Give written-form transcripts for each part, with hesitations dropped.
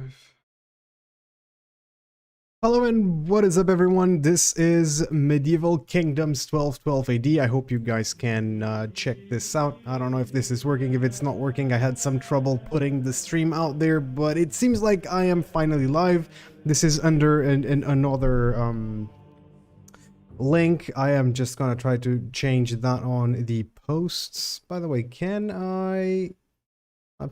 live. Hello and what is up everyone, this is Medieval Kingdoms 1212 AD. I hope you guys can check this out. I don't know if this is working, if it's not working. I had some trouble putting the stream out there, but it seems like I am finally live. This is under another link. I am just gonna try to change that on the posts. By the way, can I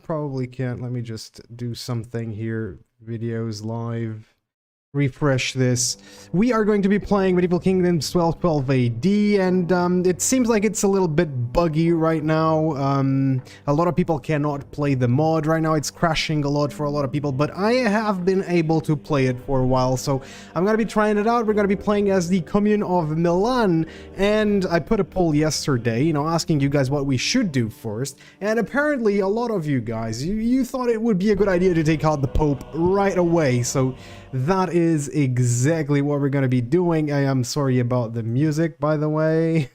probably can't. Let me just do something here. Videos live. Refresh this. We are going to be playing Medieval Kingdoms 1212 AD, and it seems like it's a little bit buggy right now. A lot of people cannot play the mod right now. It's crashing a lot for a lot of people, but I have been able to play it for a while, so I'm gonna be trying it out. We're gonna be playing as the Commune of Milan, and I put a poll yesterday, you know, asking you guys what we should do first, and apparently a lot of you guys, you thought it would be a good idea to take out the Pope right away, so that is exactly what we're going to be doing. I am sorry about the music, by the way.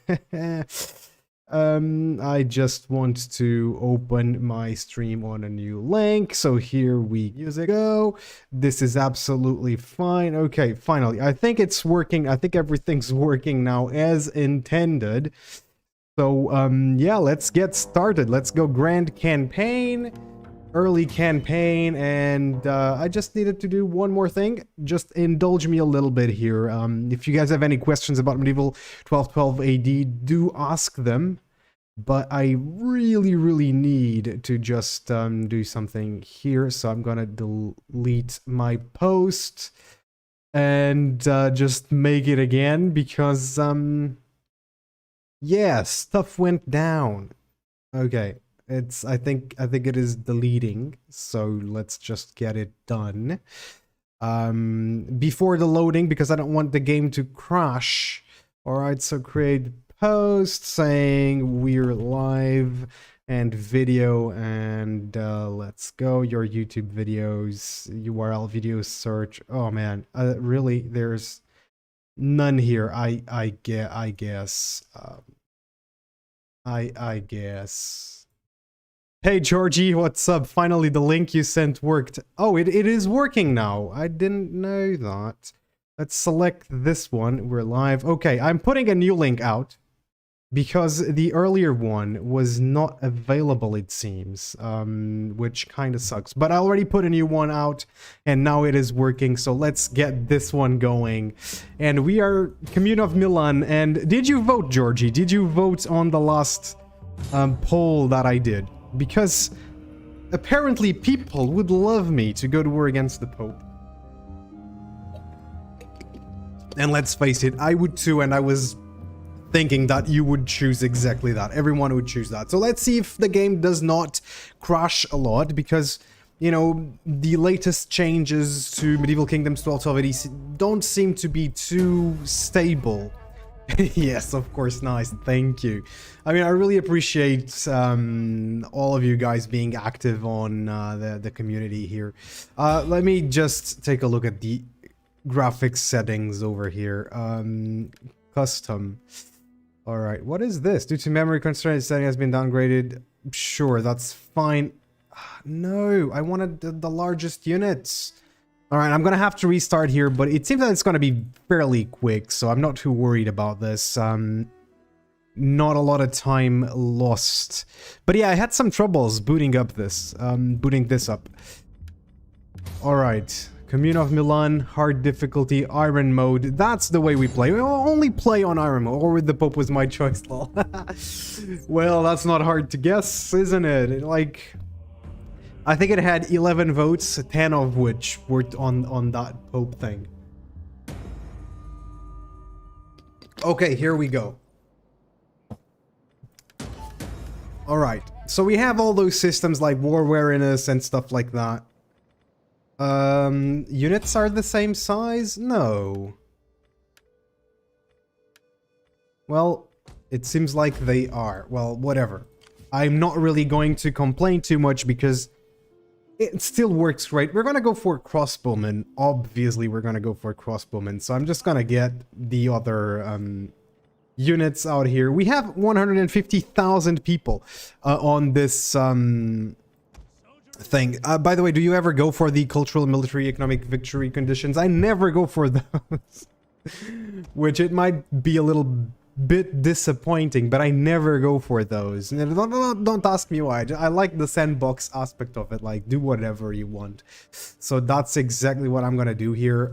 I just want to open my stream on a new link. So here we go. This is absolutely fine. Okay, finally. I think it's working. I think everything's working now as intended. So, yeah, let's get started. Let's go Grand Campaign. Early campaign, and I just needed to do one more thing. Just indulge me a little bit here. If you guys have any questions about Medieval 1212 AD, do ask them. But I really need to just do something here. So I'm gonna delete my post and just make it again because yeah, stuff went down. Okay. I think it is deleting, so let's just get it done. Before the loading, because I don't want the game to crash. Alright, so create post saying we're live and video, and let's go. Your YouTube videos, URL video search. Oh man, really? There's none here. I guess. I guess. Hey Georgie, what's up? Finally the link you sent worked. Oh, it is working now. I didn't know that. Let's select this one. We're live. Okay, I'm putting a new link out because the earlier one was not available, it seems, which kind of sucks. But I already put a new one out and now it is working. So let's get this one going. And we are Commune of Milan. And did you vote, Georgie? Did you vote on the last poll that I did? Because apparently people would love me to go to war against the Pope. And let's face it, I would too, and I was thinking that you would choose exactly that. Everyone would choose that. So let's see if the game does not crash a lot, because, you know, the latest changes to Medieval Kingdoms 1212 AD don't seem to be too stable. Yes, of course, nice, thank you. I mean, I really appreciate all of you guys being active on the community here. Let me just take a look at the graphics settings over here. Custom. Alright, what is this? Due to memory constraints, setting has been downgraded. Sure, that's fine. No, I wanted the largest units. Alright, I'm gonna have to restart here, but it seems that it's gonna be fairly quick, so I'm not too worried about this. Not a lot of time lost. But yeah, I had some troubles booting up this, up. Alright, Commune of Milan, hard difficulty, Iron mode. That's the way we play. We only play on Iron mode, or with the Pope was my choice, lol. Well, that's not hard to guess, isn't it? Like, I think it had 11 votes, 10 of which were on that Pope thing. Okay, here we go. Alright, so we have all those systems like war wariness and stuff like that. Units are the same size? No. Well, it seems like they are. Well, whatever. I'm not really going to complain too much because it still works great. We're gonna go for crossbowmen. Obviously, we're gonna go for crossbowmen. So I'm just gonna get the other units out here. We have 150,000 people on this thing. By the way, do you ever go for the cultural, military, economic victory conditions? I never go for those. Which it might be a little bit disappointing, but I never go for those. Don't ask me why. I like the sandbox aspect of it, like do whatever you want. So that's exactly what I'm gonna do here.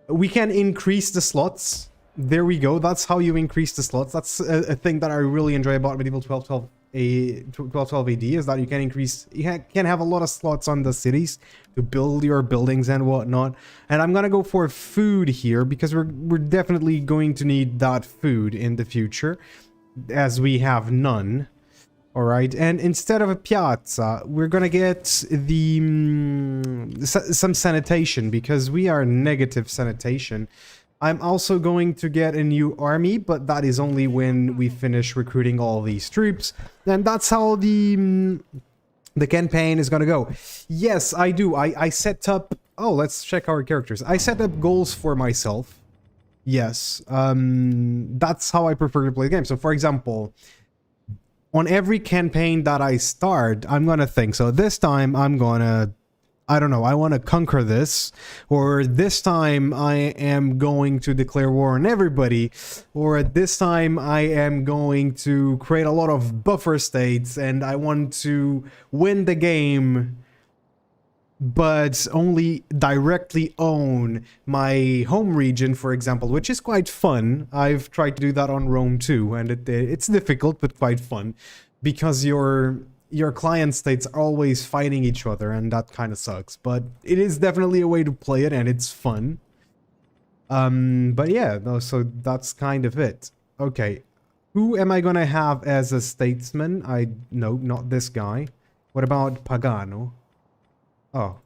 We can increase the slots. There we go. That's how you increase the slots. That's a thing that I really enjoy about medieval 1212 AD, is that you can have a lot of slots on the cities to build your buildings and whatnot. And I'm gonna go for food here because we're definitely going to need that food in the future, as we have none. All right, and instead of a piazza, we're gonna get the some sanitation, because we are negative sanitation. I'm also going to get a new army, but that is only when we finish recruiting all these troops. And that's how the campaign is gonna go. Yes, I do. I set up... Oh, let's check our characters. I set up goals for myself. Yes, that's how I prefer to play the game. So, for example, on every campaign that I start, I'm gonna think, so this time I'm gonna... I don't know, I want to conquer this, or this time I am going to declare war on everybody, or at this time I am going to create a lot of buffer states and I want to win the game but only directly own my home region, for example, which is quite fun. I've tried to do that on Rome too, and it's difficult but quite fun, because your client states are always fighting each other, and that kind of sucks. But it is definitely a way to play it, and it's fun. But yeah, no, so that's kind of it. Okay, who am I gonna have as a statesman? No, not this guy. What about Pagano? Oh,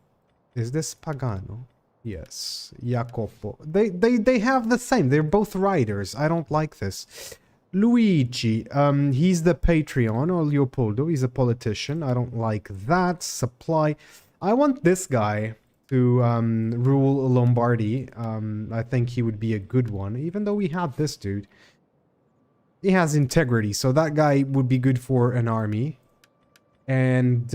is this Pagano? Yes, Jacopo. They have the same. They're both riders. I don't like this. Luigi, he's the Patreon, or Leopoldo, he's a politician. I don't like that. Supply. I want this guy to rule Lombardy. I think he would be a good one, even though we have this dude. He has integrity, so that guy would be good for an army. And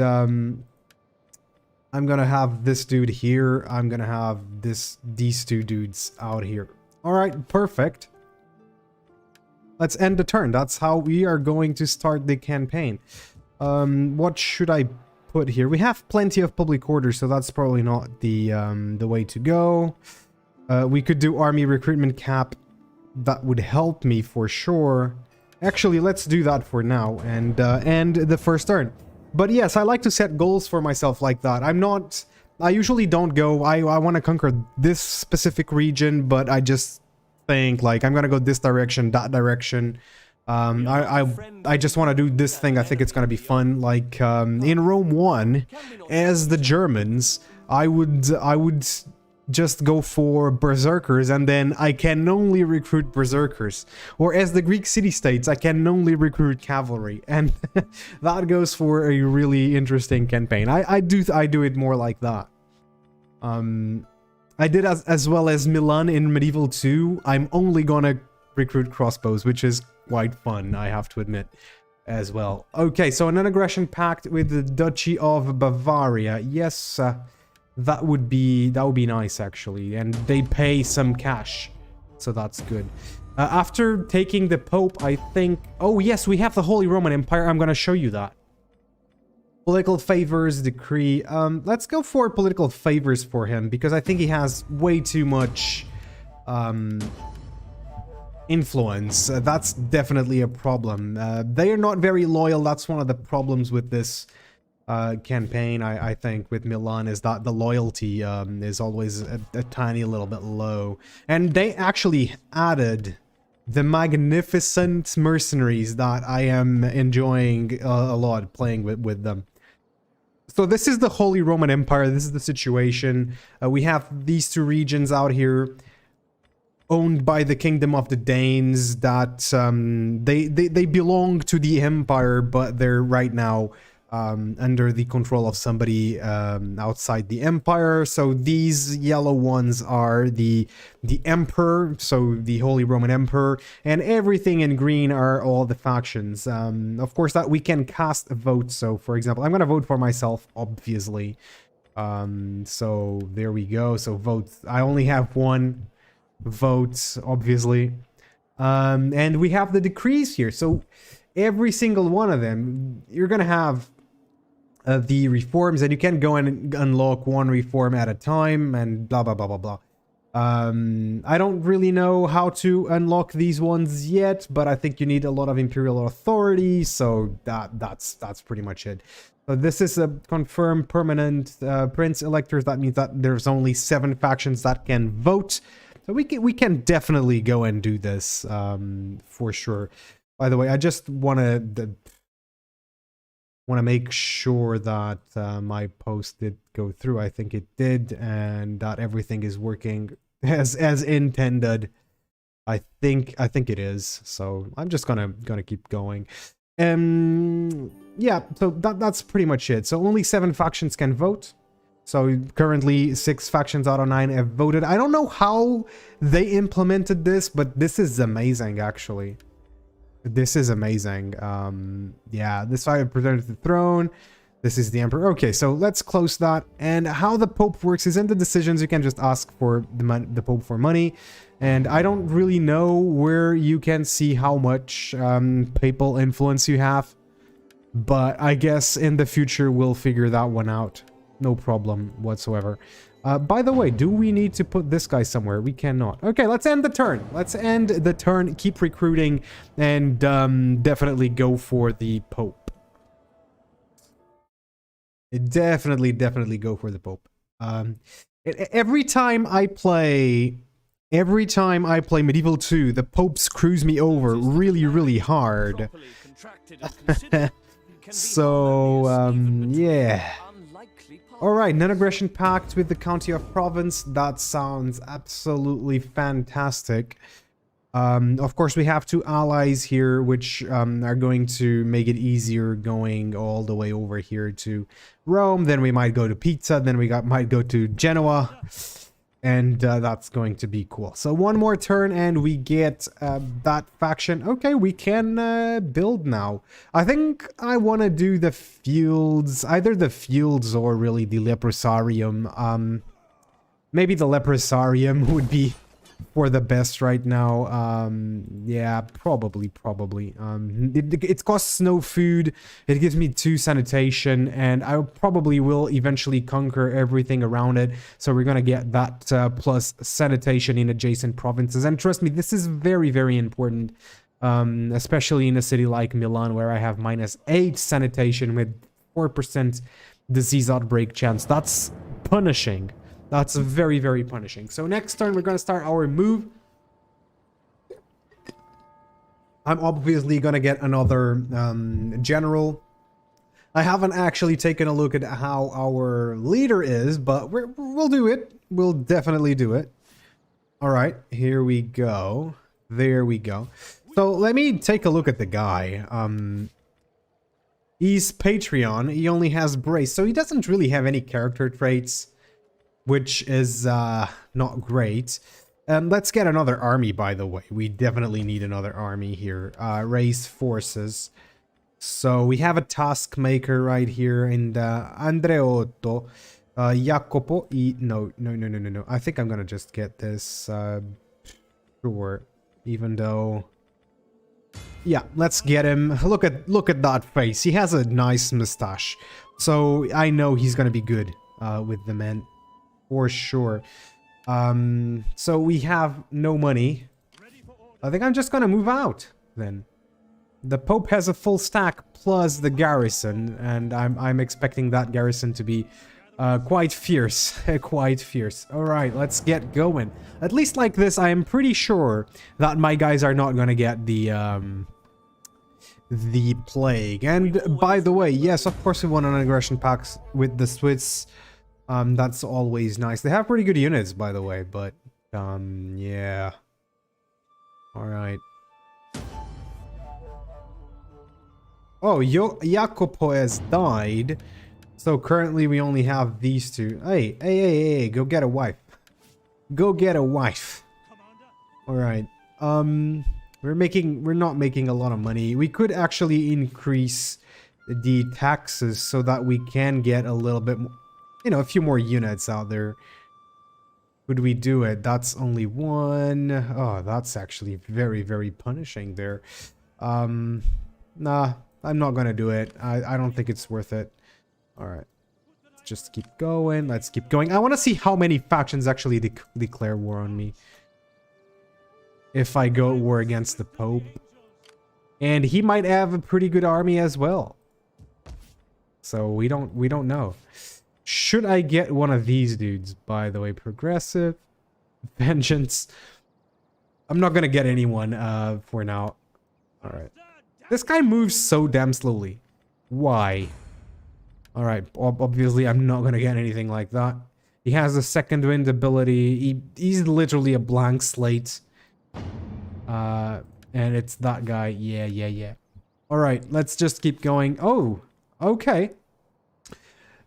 I'm gonna have this dude here. I'm gonna have these two dudes out here. All right, perfect. Let's end the turn. That's how we are going to start the campaign. What should I put here? We have plenty of public orders, so that's probably not the way to go. We could do army recruitment cap. That would help me for sure. Actually, let's do that for now and end the first turn. But yes, I like to set goals for myself like that. I usually don't go, I want to conquer this specific region, but I just think like I'm gonna go this direction, that direction. I just want to do this thing. I think it's gonna be fun. Like in Rome 1, as the Germans, I would just go for berserkers, and then I can only recruit berserkers. Or as the Greek city-states, I can only recruit cavalry, and that goes for a really interesting campaign. I do it more like that. I did as well as Milan in Medieval 2. I'm only gonna recruit crossbows, which is quite fun, I have to admit, as well. Okay, so an non-aggression pact with the Duchy of Bavaria. Yes, that would be nice, actually. And they pay some cash, so that's good. After taking the Pope, I think... Oh, yes, we have the Holy Roman Empire. I'm gonna show you that. Political favors decree. Let's go for political favors for him, because I think he has way too much influence. That's definitely a problem. They are not very loyal. That's one of the problems with this campaign, I think, with Milan, is that the loyalty is always a tiny little bit low. And they actually added the magnificent mercenaries that I am enjoying a lot playing with them. So this is the Holy Roman Empire. This is the situation. We have these two regions out here owned by the Kingdom of the Danes that they belong to the Empire, but they're right now under the control of somebody outside the empire. So these yellow ones are the emperor, so the Holy Roman Emperor, and everything in green are all the factions. Of course, that we can cast a vote. So for example, I'm gonna vote for myself, obviously. So there we go. So votes. I only have one vote, obviously. And we have the decrees here. So every single one of them, you're gonna have the reforms, and you can go and unlock one reform at a time, and blah blah blah blah blah. I don't really know how to unlock these ones yet, but I think you need a lot of imperial authority, so that's pretty much it. So this is a confirmed permanent prince electors. That means that there's only 7 factions that can vote. So we can definitely go and do this for sure. By the way, I just want to make sure that my post did go through. I think it did, and that everything is working as intended. I think it is. So I'm just gonna keep going. Yeah, so that's pretty much it. So only 7 factions can vote. So currently 6 factions out of 9 have voted. I don't know how they implemented this, but this is amazing, actually. This is amazing. Yeah, this side presented the throne. This is the emperor. Okay, so let's close that. And how the Pope works is in the decisions, you can just ask for the Pope for money. And I don't really know where you can see how much papal influence you have. But I guess in the future we'll figure that one out. No problem whatsoever. By the way, do we need to put this guy somewhere? We cannot. Okay, let's end the turn. Let's end the turn, keep recruiting, and definitely go for the Pope. Definitely go for the Pope. Every time I play Medieval 2, the Pope screws me over really hard. So, yeah. Alright, non-aggression pact with the County of Provence. That sounds absolutely fantastic. Of course, we have 2 allies here, which are going to make it easier going all the way over here to Rome. Then we might go to Pisa. Then we might go to Genoa. And that's going to be cool. So one more turn and we get that faction. Okay, we can build now. I think I want to do the fields, either the fields or really the leprosarium. Maybe the leprosarium would be for the best right now. Yeah, probably. It costs no food. It gives me 2 sanitation, and I probably will eventually conquer everything around it. So we're gonna get that plus sanitation in adjacent provinces. And trust me, this is very important, especially in a city like Milan, where I have -8 sanitation with 4% disease outbreak chance. That's punishing. That's very punishing. So next turn, we're going to start our move. I'm obviously going to get another general. I haven't actually taken a look at how our leader is, but we'll do it. We'll definitely do it. All right, here we go. There we go. So let me take a look at the guy. He's Patreon. He only has Brace, so he doesn't really have any character traits, which is not great. Let's get another army, by the way. We definitely need another army here. Raise forces. So we have a task maker right here, and Andreotto, Jacopo. No. I think I'm gonna just get this. Sure. Even though, yeah, let's get him. Look at that face. He has a nice mustache, so I know he's gonna be good with the men. For sure. So we have no money. I think I'm just gonna move out then. The Pope has a full stack plus the garrison, and I'm expecting that garrison to be quite fierce. Quite fierce. Alright, let's get going. At least like this, I am pretty sure that my guys are not gonna get the plague. And by the way, yes, of course we want an aggression pact with the Swiss. That's always nice. They have pretty good units, by the way, but, yeah. Alright. Oh, Jacopo has died. So currently we only have these two. Hey, go get a wife. Go get a wife. Alright. We're not making a lot of money. We could actually increase the taxes so that we can get a little bit more, you know, a few more units out there. Would we do it? That's only one. Oh, that's actually very, very punishing there. Nah, I'm not gonna do it. I don't think it's worth it. Alright. Let's just keep going. Let's keep going. I want to see how many factions actually declare war on me. If I go war against the Pope. And he might have a pretty good army as well. So we don't know. Should I get one of these dudes, by the way? Progressive. Vengeance. I'm not gonna get anyone for now. Alright. This guy moves so damn slowly. Why? Alright, obviously I'm not gonna get anything like that. He has a second wind ability. He's literally a blank slate. And it's that guy. Yeah. Alright, let's just keep going. Oh, okay.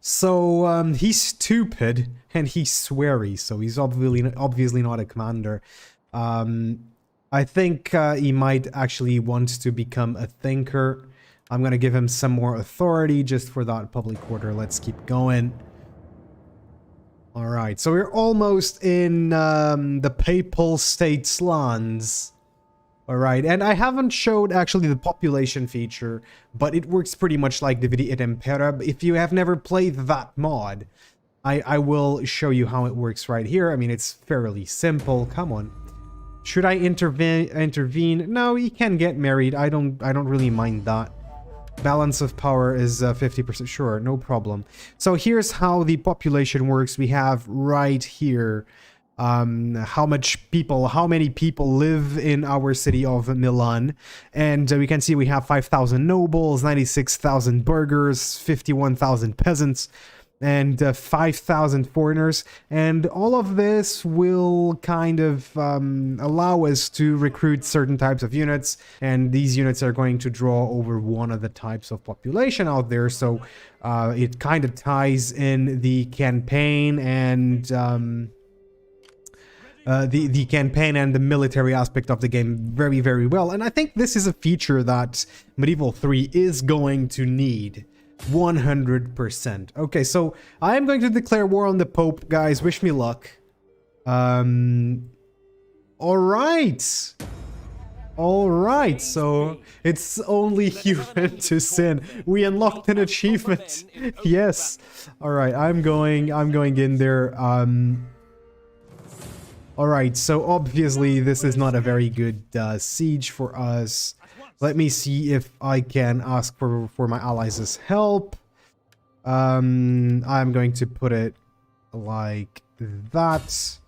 So, he's stupid and he's sweary, so he's obviously not a commander. I think he might actually want to become a thinker. I'm gonna give him some more authority just for that public order. Let's keep going. Alright, so we're almost in the Papal States lands. Alright, and I haven't showed actually the population feature, but it works pretty much like Dividi et Impera. If you have never played that mod, I will show you how it works right here. I mean, it's fairly simple. Come on. Should I intervene? No, he can get married. I don't really mind that. Balance of power is 50%. Sure, no problem. So here's how the population works. We have right here how many people live in our city of Milan, and we can see we have 5,000 nobles, 96,000 burghers, 51,000 peasants, and 5,000 foreigners, and all of this will kind of allow us to recruit certain types of units, and these units are going to draw over one of the types of population out there. So it kind of ties in the campaign and the campaign and the military aspect of the game very, very well. And I think this is a feature that Medieval 3 is going to need 100%. Okay, so I am going to declare war on the Pope, guys. Wish me luck. Alright, so it's only human to sin. We unlocked an achievement. Yes. Alright, I'm going in there. Alright, so obviously this is not a very good siege for us. Let me see if I can ask for my allies' help. I'm going to put it like that.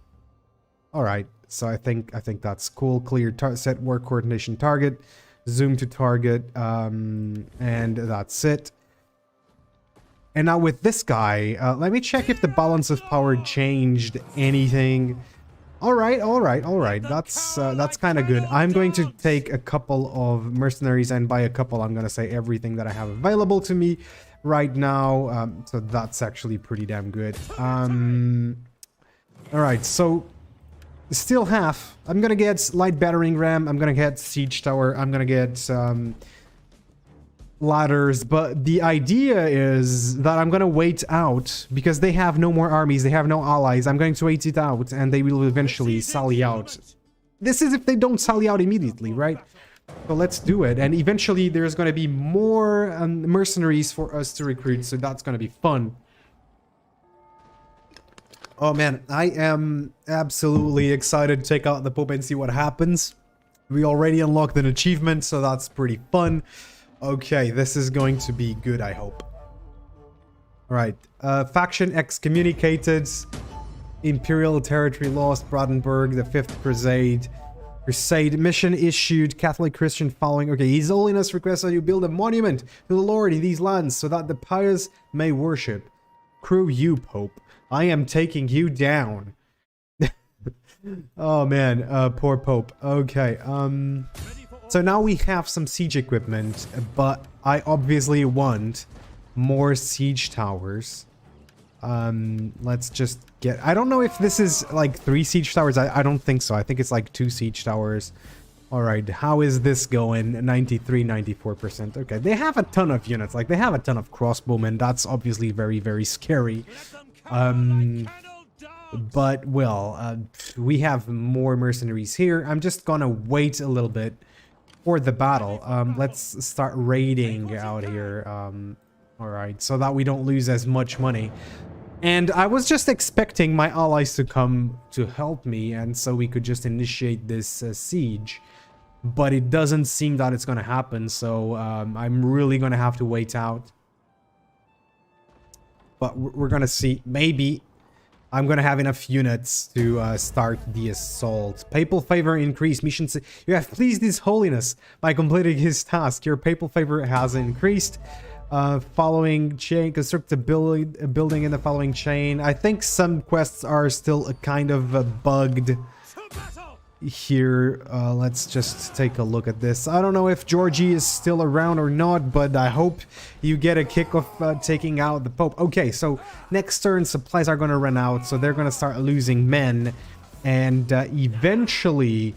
Alright, so I think that's cool. Clear set work coordination target. Zoom to target. And that's it. And now with this guy, let me check if the balance of power changed anything. Alright. That's kind of good. I'm going to take a couple of mercenaries, and by a couple, I'm going to say everything that I have available to me right now. So that's actually pretty damn good. Alright, so still half. I'm going to get light battering ram. I'm going to get siege tower. I'm going to get ladders, but the idea is that I'm gonna wait out because they have no more armies, they have no allies. I'm going to wait it out and they will eventually sally out. This is if they don't sally out immediately, right? So let's do it, and eventually there's going to be more mercenaries for us to recruit, so that's going to be fun. Oh man, I am absolutely excited to take out the Pope and see what happens. We already unlocked an achievement, so that's pretty fun. Okay, this is going to be good, I hope. Alright, faction excommunicated, Imperial territory lost, Brandenburg, the 5th Crusade, mission issued, Catholic Christian following. Okay, His Holiness requests that you build a monument to the Lord in these lands so that the pious may worship. Screw you, Pope. I am taking you down. Oh man, poor Pope. Okay, So now we have some siege equipment, but I obviously want more siege towers. Let's just get... I don't know if this is like 3 siege towers. I don't think so. I think it's like 2 siege towers. Alright, how is this going? 93, 94%. Okay, they have a ton of units. Like, they have a ton of crossbowmen. That's obviously very, very scary. But, well, we have more mercenaries here. I'm just gonna wait a little bit for the battle. Let's start raiding out here. Alright, so that we don't lose as much money. And I was just expecting my allies to come to help me, and so we could just initiate this siege. But it doesn't seem that it's gonna happen, so I'm really gonna have to wait out. But we're gonna see. Maybe I'm gonna have enough units to start the assault. Papal favor increased. Mission. You have pleased His Holiness by completing his task. Your papal favor has increased. Following chain, construct a building in the following chain. I think some quests are still kind of bugged here. Let's just take a look at this. I don't know if Georgie is still around or not, but I hope you get a kick of taking out the Pope. Okay, so next turn supplies are gonna run out, so they're gonna start losing men, and eventually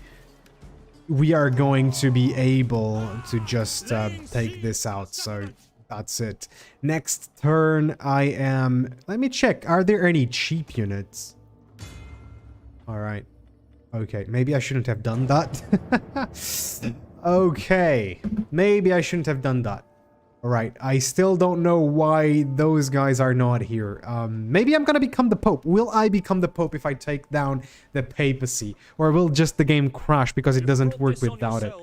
we are going to be able to just take this out. So that's it. Next turn I am... Let me check. Are there any cheap units? Alright. Okay, maybe I shouldn't have done that. Okay, maybe I shouldn't have done that. Alright, I still don't know why those guys are not here. Maybe I'm gonna become the Pope. Will I become the Pope if I take down the papacy? Or will just the game crash because it doesn't work without it?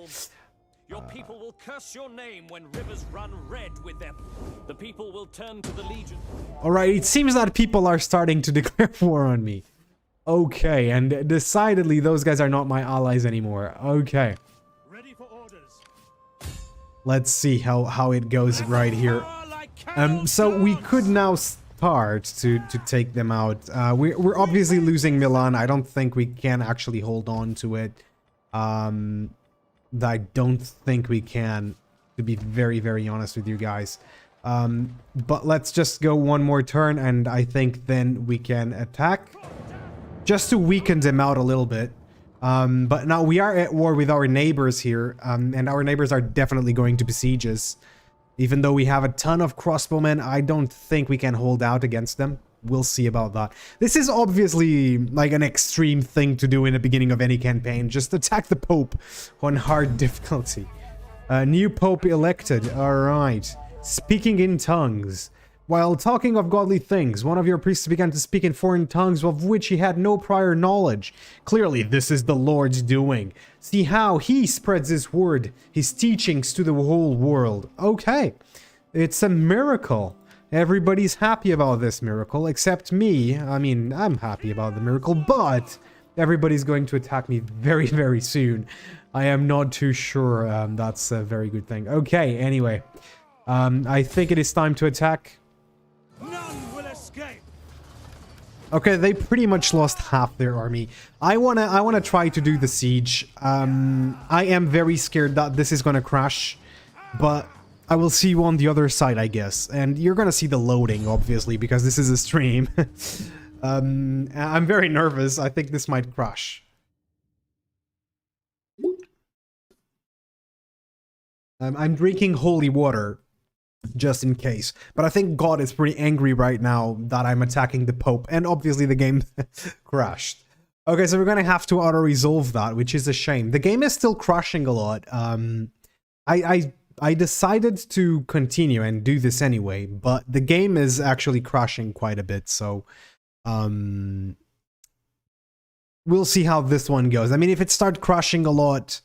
Your people will curse your name when rivers run red with them. The people will turn to the Legion. Alright, it seems that people are starting to declare war on me. Okay, and decidedly those guys are not my allies anymore. Okay. Ready for orders. Let's see how it goes right here. So we could now start to take them out. We're obviously losing Milan. I don't think we can actually hold on to it. I don't think we can, to be very, very honest with you guys. But let's just go one more turn, and I think then we can attack. Just to weaken them out a little bit. But now we are at war with our neighbors here, and our neighbors are definitely going to besiege us. Even though we have a ton of crossbowmen, I don't think we can hold out against them. We'll see about that. This is obviously like an extreme thing to do in the beginning of any campaign. Just attack the Pope on hard difficulty. New Pope elected. Alright. Speaking in tongues. While talking of godly things, one of your priests began to speak in foreign tongues of which he had no prior knowledge. Clearly, this is the Lord's doing. See how he spreads his word, his teachings to the whole world. Okay, it's a miracle. Everybody's happy about this miracle, except me. I mean, I'm happy about the miracle, but everybody's going to attack me very, very soon. I am not too sure that's a very good thing. Okay, anyway. I think it is time to attack. None will escape. Okay, they pretty much lost half their army. I wanna try to do the siege. I am very scared that this is gonna crash, but I will see you on the other side, I guess. And you're gonna see the loading, obviously, because this is a stream. I'm very nervous. I think this might crash. I'm drinking holy water. Just in case. But I think God is pretty angry right now that I'm attacking the Pope. And obviously the game crashed. Okay, so we're gonna have to auto-resolve that, which is a shame. The game is still crashing a lot. I decided to continue and do this anyway, but the game is actually crashing quite a bit, so... we'll see how this one goes. I mean, if it starts crashing a lot...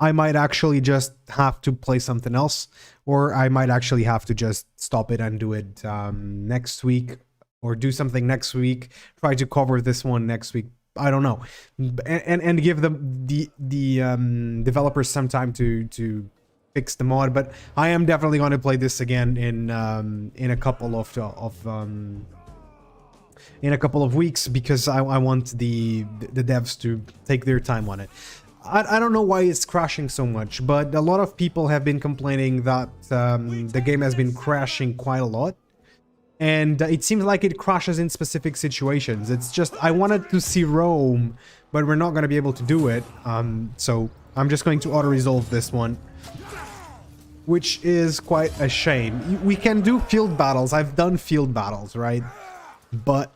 I might actually just have to play something else, or I might actually have to just stop it and do it next week, or do something next week, try to cover this one next week. I don't know, and give the developers some time to fix the mod. But I am definitely going to play this again in a couple of weeks, because I want the devs to take their time on it. I don't know why it's crashing so much, but a lot of people have been complaining that the game has been crashing quite a lot. And it seems like it crashes in specific situations. It's just, I wanted to see Rome, but we're not going to be able to do it. So I'm just going to auto-resolve this one, which is quite a shame. We can do field battles. I've done field battles, right? But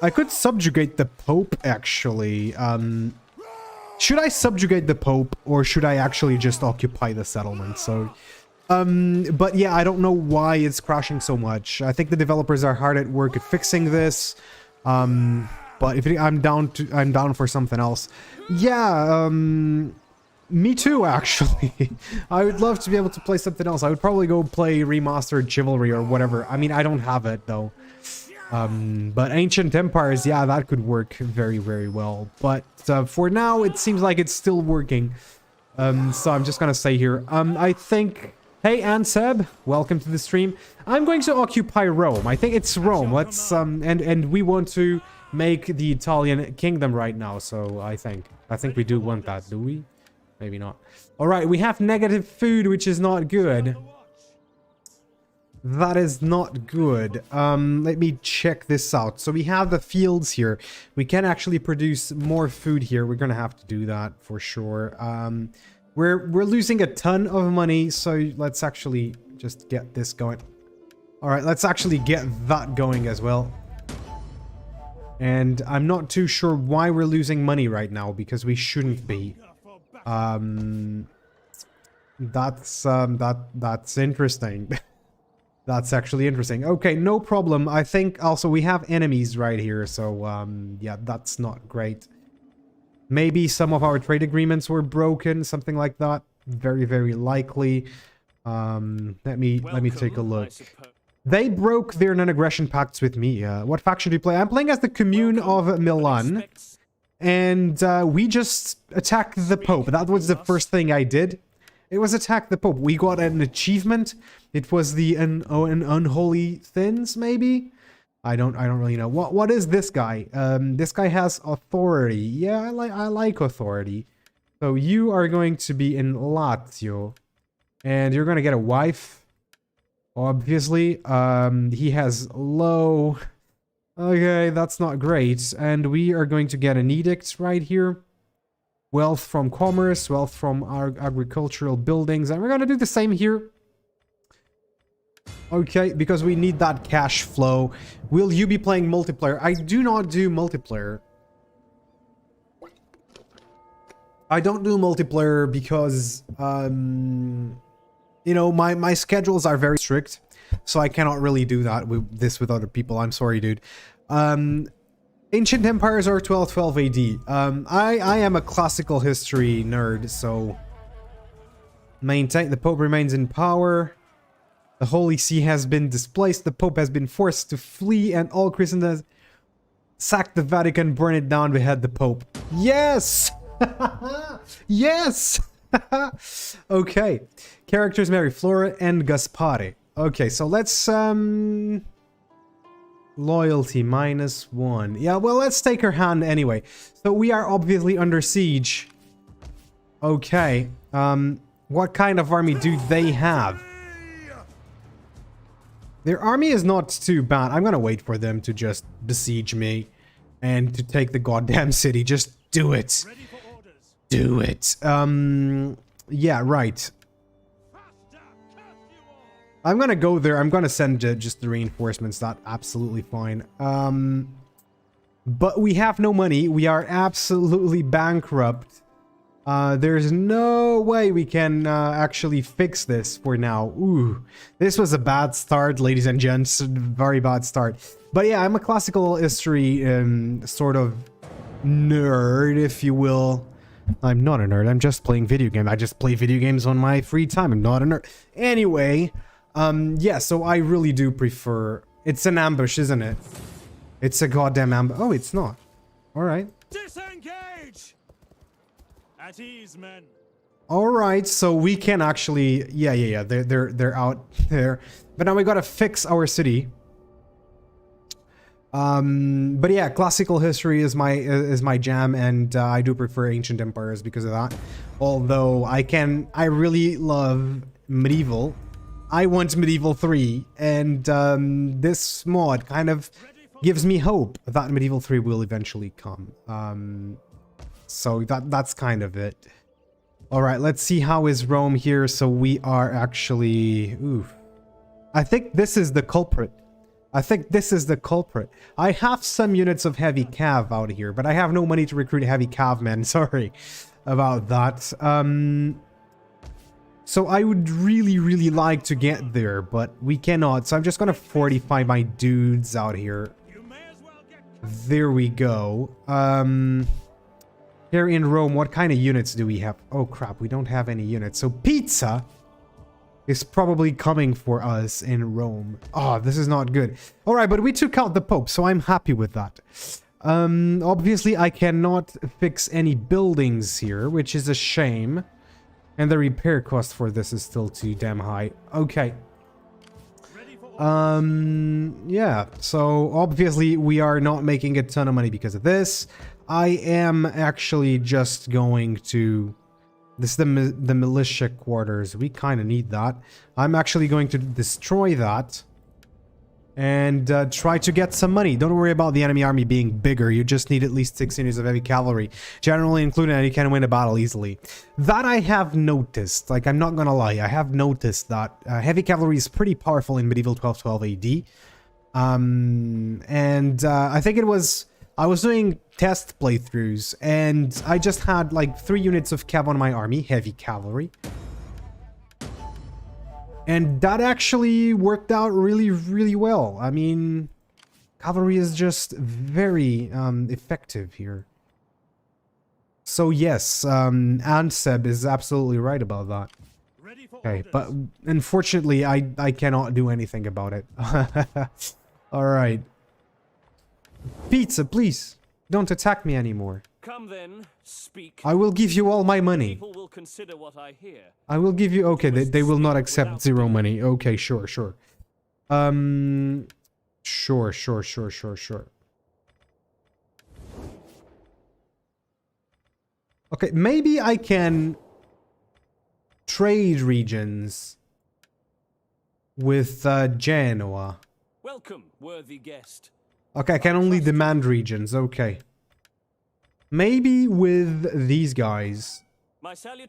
I could subjugate the Pope, actually. Should I subjugate the Pope, or should I actually just occupy the settlement? So... but yeah, I don't know why it's crashing so much. I think the developers are hard at work at fixing this. But if I'm down for something else. Yeah, me too, actually. I would love to be able to play something else. I would probably go play Remastered Chivalry or whatever. I mean, I don't have it though. But Ancient Empires, yeah, that could work very, very well. But for now, it seems like it's still working. So I'm just gonna say here, I think... Hey, Anseb, welcome to the stream. I'm going to occupy Rome. I think it's Rome. Let's, and we want to make the Italian kingdom right now, so I think we do want that, do we? Maybe not. Alright, we have negative food, which is not good. That is not good. Let me check this out. So we have the fields here. We can actually produce more food here. We're gonna have to do that for sure. We're losing a ton of money, so let's actually just get this going. All right, let's actually get that going as well. And I'm not too sure why we're losing money right now, because we shouldn't be. That's interesting. That's actually interesting. Okay, no problem. I think also we have enemies right here, so yeah, that's not great. Maybe some of our trade agreements were broken, something like that. Very, very likely. Let me take a look. They broke their non-aggression pacts with me. What faction do you play? I'm playing as the Commune of Milan. And we just attacked the Pope. That was the first thing I did. It was attack the Pope. We got an achievement. It was the an unholy thins, maybe? I don't really know. What is this guy? This guy has authority. Yeah, I like authority. So you are going to be in Lazio, and you're gonna get a wife. Obviously, he has low. Okay, that's not great. And we are going to get an edict right here. Wealth from commerce, wealth from our agricultural buildings, and we're gonna do the same here. Okay, because we need that cash flow. Will you be playing multiplayer? I do not do multiplayer. I don't do multiplayer because, you know, my schedules are very strict. So I cannot really do that with other people. I'm sorry, dude. Ancient Empires are 1212 AD. I am a classical history nerd, so... Maintain. The Pope remains in power. The Holy See has been displaced. The Pope has been forced to flee, and all Christendom sack the Vatican, burn it down, behead the Pope. Yes! Yes! Okay. Characters Mary Flora and Gaspare. Okay, so let's loyalty -1. Yeah, well, let's take her hand anyway. So we are obviously under siege. Okay. What kind of army do they have? Their army is not too bad. I'm gonna wait for them to just besiege me and to take the goddamn city. Just do it. Do it. Yeah, right. I'm gonna go there. I'm gonna send just the reinforcements. That's absolutely fine. But we have no money. We are absolutely bankrupt. There's no way we can actually fix this for now. Ooh, this was a bad start, ladies and gents. Very bad start. But yeah, I'm a classical history sort of nerd, if you will. I'm not a nerd. I'm just playing video games. I just play video games on my free time. I'm not a nerd. Anyway, yeah, so I really do prefer... It's an ambush, isn't it? It's a goddamn ambush. Oh, it's not. All right. Disengage! At ease, men. All right, so we can actually... Yeah. They're out there. But now we gotta fix our city. But yeah, classical history is my jam, and I do prefer ancient empires because of that. Although I really love medieval. I want medieval 3, and this mod kind of gives me hope that medieval 3 will eventually come. So that's kind of it. All right, let's see how is Rome here. So we are actually, oof. I think this is the culprit. I have some units of heavy cav out here, but I have no money to recruit heavy cav men. Sorry about that. So I would really like to get there, but we cannot. So I'm just gonna fortify my dudes out here. There we go. Here in Rome, what kind of units do we have? Oh crap, we don't have any units. So pizza is probably coming for us in Rome. Oh, this is not good. All right, but we took out the Pope, so I'm happy with that. Obviously, I cannot fix any buildings here, which is a shame. And the repair cost for this is still too damn high. Okay. Yeah, so obviously we are not making a ton of money because of this. I am actually just going to... This is the militia quarters. We kind of need that. I'm actually going to destroy that. And try to get some money. Don't worry about the enemy army being bigger. You just need at least 6 units of heavy cavalry. Generally included, and you can win a battle easily. That I have noticed. Like, I'm not gonna lie. I have noticed that heavy cavalry is pretty powerful in medieval 1212 AD. I think it was... I was doing test playthroughs, and I just had like 3 units of cav on my army, heavy cavalry. And that actually worked out really well. I mean, cavalry is just very effective here. So yes, Anseb is absolutely right about that. Okay, but unfortunately, I cannot do anything about it. Alright. Pizza, please. Don't attack me anymore. Come then, speak. I will give you all my money. People will consider what I hear. I will give you... Okay, they will not accept 0 money. Okay, sure. Sure. Okay, maybe I can trade regions with Genoa. Welcome, worthy guest. Okay, I can only demand regions. Okay. Maybe with these guys.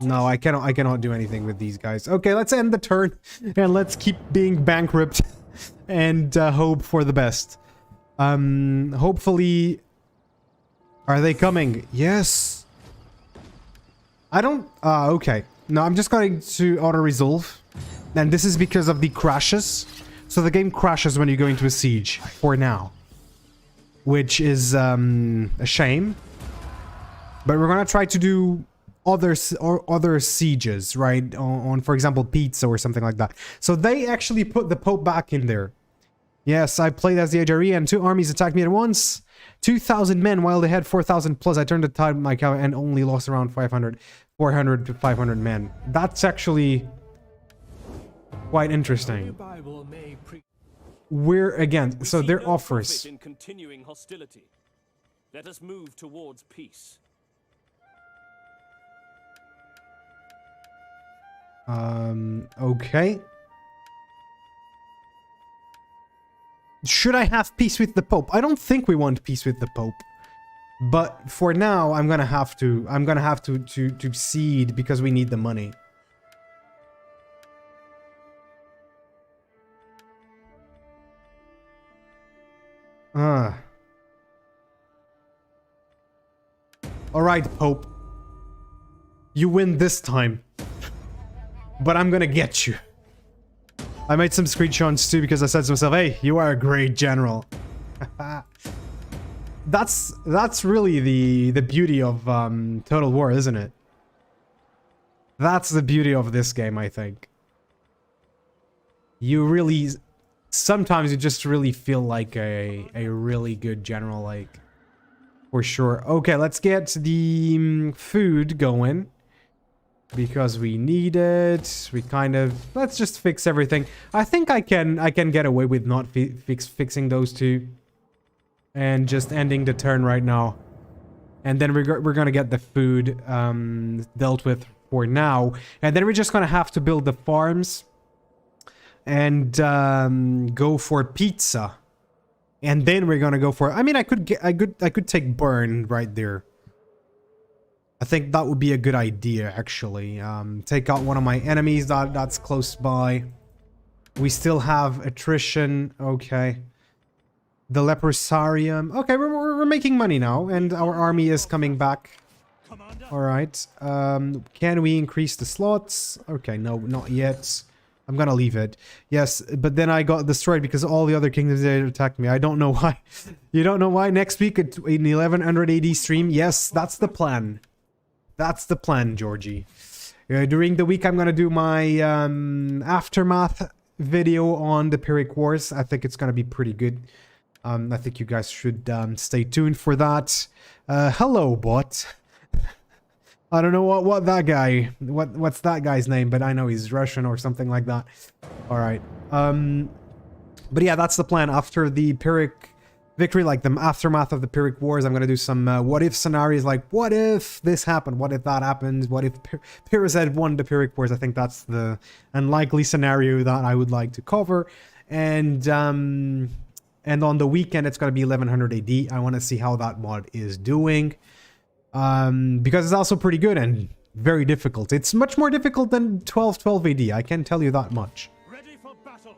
No, I cannot do anything with these guys. Okay, let's end the turn and let's keep being bankrupt and hope for the best. Hopefully... Are they coming? Yes. I don't... okay. No, I'm just going to auto-resolve. And this is because of the crashes. So the game crashes when you go into a siege, for now. Which is a shame. But we're gonna try to do other sieges, right? On, for example, Pizza or something like that. So they actually put the Pope back in there. Yes, I played as the Iberia and 2 armies attacked me at once. 2,000 men while they had 4,000 plus. I turned the tide of my cow and only lost around 400 to 500 men. That's actually quite interesting. We're again, so their offers. In continuing hostility. Let us move towards peace. Okay. Should I have peace with the Pope? I don't think we want peace with the Pope. But for now, I'm gonna have to cede because we need the money. Alright, Pope. You win this time. But I'm gonna get you. I made some screenshots too because I said to myself, hey, you are a great general. That's really the beauty of Total War, isn't it? That's the beauty of this game, I think. You really... Sometimes you just really feel like a really good general, like... For sure. Okay, let's get the food going. Because we need it. We kind of... Let's just fix everything. I think I can get away with not fixing those two. And just ending the turn right now. And then we're gonna get the food dealt with for now. And then we're just gonna have to build the farms. And go for pizza. And then we're gonna go for... I mean, I could take burn right there. I think that would be a good idea, actually. Take out one of my enemies that's close by. We still have attrition. Okay. The leprosarium. Okay, we're making money now, and our army is coming back. All right. Can we increase the slots? Okay, no, not yet. I'm gonna leave it. Yes, but then I got destroyed because all the other kingdoms attacked me. I don't know why. You don't know why? Next week at an 1100 AD stream? Yes, that's the plan. That's the plan, Georgie. During the week, I'm gonna do my aftermath video on the Pyrrhic Wars. I think it's gonna be pretty good. I think you guys should stay tuned for that. Hello, bot. I don't know what that guy... What's that guy's name, but I know he's Russian or something like that. Alright. But yeah, that's the plan. After the Pyrrhic victory, like the aftermath of the Pyrrhic Wars, I'm gonna do some what-if scenarios, like, what if this happened? What if that happens? What if Pyrrhus had won the Pyrrhic Wars? I think that's the unlikely scenario that I would like to cover. And on the weekend, it's gonna be 1100 AD. I want to see how that mod is doing. Because it's also pretty good and very difficult. It's much more difficult than 1212 AD, I can tell you that much. Ready for battle.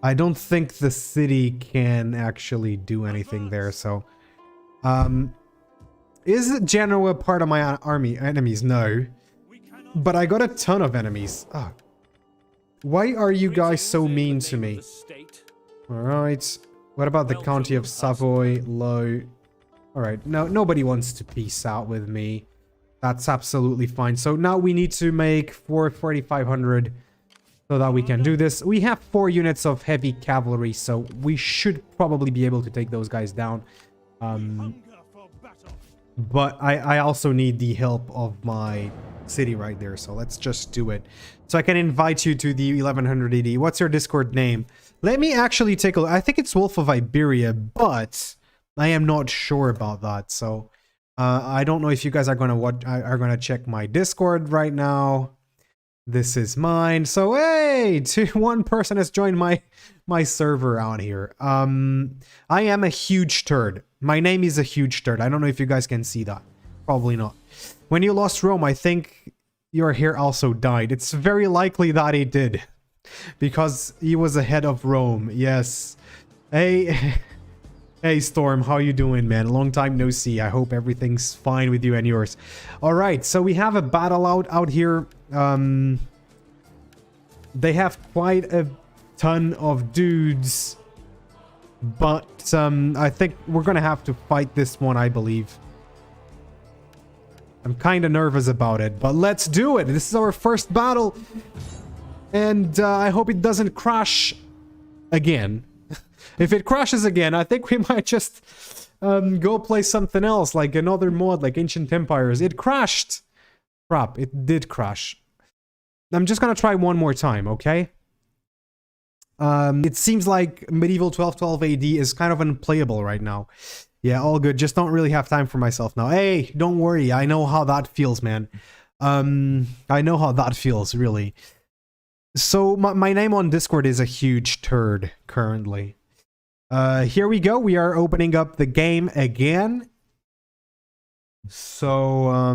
I don't think the city can actually do anything there, so... is Genoa part of my army enemies? No. But I got a ton of enemies. Oh. Why are you guys so mean to me? Alright. What about the County of Savoy? Low. Alright, no, nobody wants to peace out with me. That's absolutely fine. So now we need to make 4,500 so that we can do this. We have 4 units of heavy cavalry, so we should probably be able to take those guys down. But I also need the help of my city right there, so let's just do it. So I can invite you to the 1100 AD. What's your Discord name? Let me actually take a look. I think it's Wolf of Iberia, but I am not sure about that. So I don't know if you guys are gonna check my Discord right now. This is mine. So hey, one person has joined my server out here. I am a huge turd. My name is a huge turd. I don't know if you guys can see that. Probably not. When you lost Rome, I think your hair also died. It's very likely that it did. Because he was ahead of Rome. Yes. Hey, hey Storm, how you doing, man? Long time no see. I hope everything's fine with you and yours. All right, so we have a battle out here. They have quite a ton of dudes, but I think we're gonna have to fight this one, I believe. I'm kind of nervous about it, but let's do it. This is our first battle. And I hope it doesn't crash again. If it crashes again, I think we might just go play something else, like another mod, like Ancient Empires. It crashed. Crap, it did crash. I'm just gonna try one more time, okay? It seems like Medieval 1212 AD is kind of unplayable right now. Yeah, all good. Just don't really have time for myself now. Hey, don't worry. I know how that feels, man. I know how that feels, really. So my name on Discord is a huge turd currently. Here we go. We are opening up the game again. So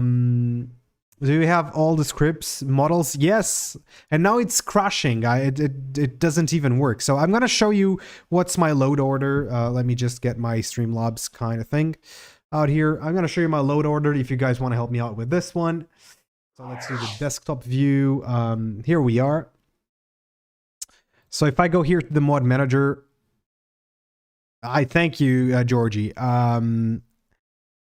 do we have all the scripts models? Yes. And now it's crashing. It doesn't even work. So I'm gonna show you what's my load order. Let me just get my Streamlabs kind of thing out here. I'm gonna show you my load order if you guys want to help me out with this one. So let's do the desktop view. Here we are. So if I go here to the mod manager, I thank you, Georgie. And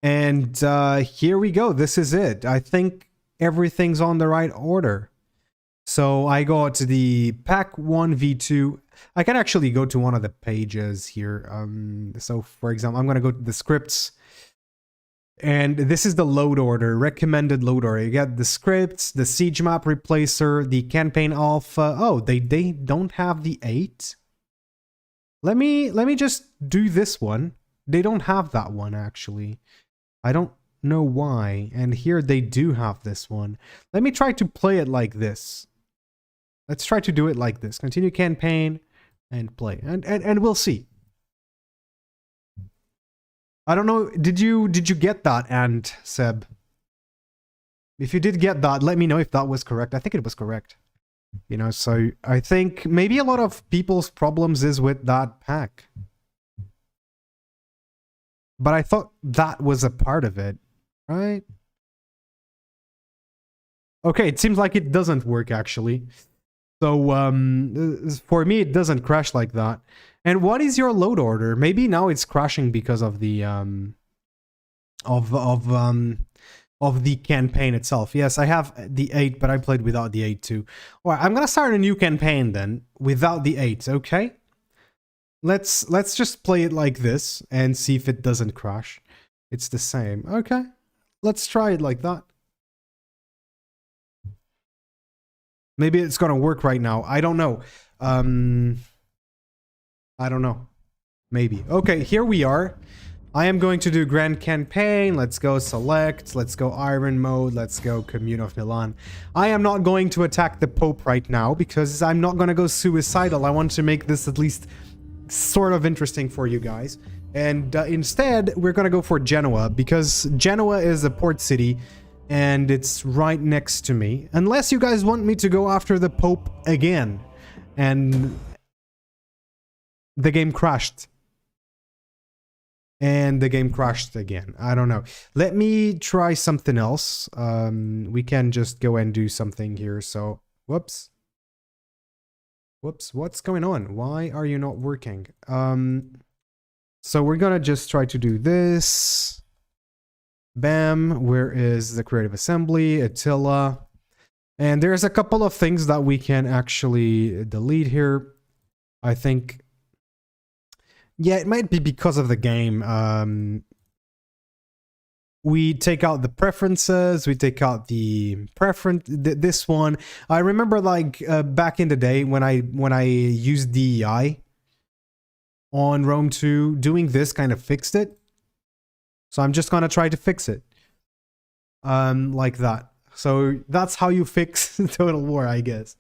here we go. This is it. I think everything's on the right order. So I go to the pack 1 v2. I can actually go to one of the pages here. So for example, I'm going to go to the scripts. And this is the load order, recommended load order. You get the scripts, the siege map replacer, the campaign alpha. Oh, they don't have the 8? Let me just do this one. They don't have that one, actually. I don't know why. And here they do have this one. Let me try to play it like this. Let's try to do it like this. Continue campaign and play. And we'll see. I don't know. Did you get that, and Seb? If you did get that, let me know if that was correct. I think it was correct. You know, so I think maybe a lot of people's problems is with that pack. But I thought that was a part of it, right? Okay, it seems like it doesn't work, actually. So, for me, it doesn't crash like that. And what is your load order? Maybe now it's crashing because of the, of the campaign itself. Yes, I have the 8, but I played without the 8 too. Alright, I'm gonna start a new campaign then, without the 8, okay? Let's just play it like this, and see if it doesn't crash. It's the same. Okay, let's try it like that. Maybe it's gonna work right now. I don't know. I don't know. Maybe. Okay, here we are. I am going to do Grand Campaign. Let's go Select. Let's go Iron Mode. Let's go Commune of Milan. I am not going to attack the Pope right now because I'm not going to go suicidal. I want to make this at least sort of interesting for you guys. And instead, we're going to go for Genoa because Genoa is a port city and it's right next to me. Unless you guys want me to go after the Pope again. And the game crashed. And the game crashed again. I don't know. Let me try something else. We can just go and do something here. So, whoops. Whoops, what's going on? Why are you not working? So we're gonna just try to do this. Bam, where is the creative assembly? Attila. And there's a couple of things that we can actually delete here. I think... Yeah, it might be because of the game. We take out the preferences, we take out the this one. I remember like back in the day when I used DEI on Rome 2, doing this kind of fixed it. So I'm just gonna try to fix it. Like that. So that's how you fix Total War, I guess.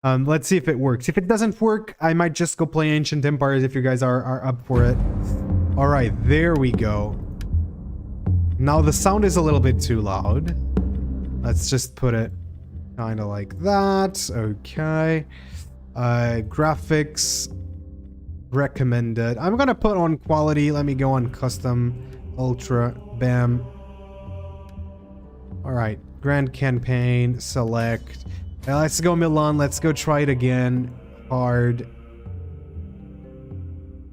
Let's see if it works. If it doesn't work, I might just go play Ancient Empires if you guys are up for it. Alright, there we go. Now the sound is a little bit too loud. Let's just put it kind of like that. Okay. Graphics. Recommended. I'm gonna put on quality. Let me go on custom. Ultra. Bam. Alright. Grand Campaign. Select. Let's go Milan, let's go try it again. Hard.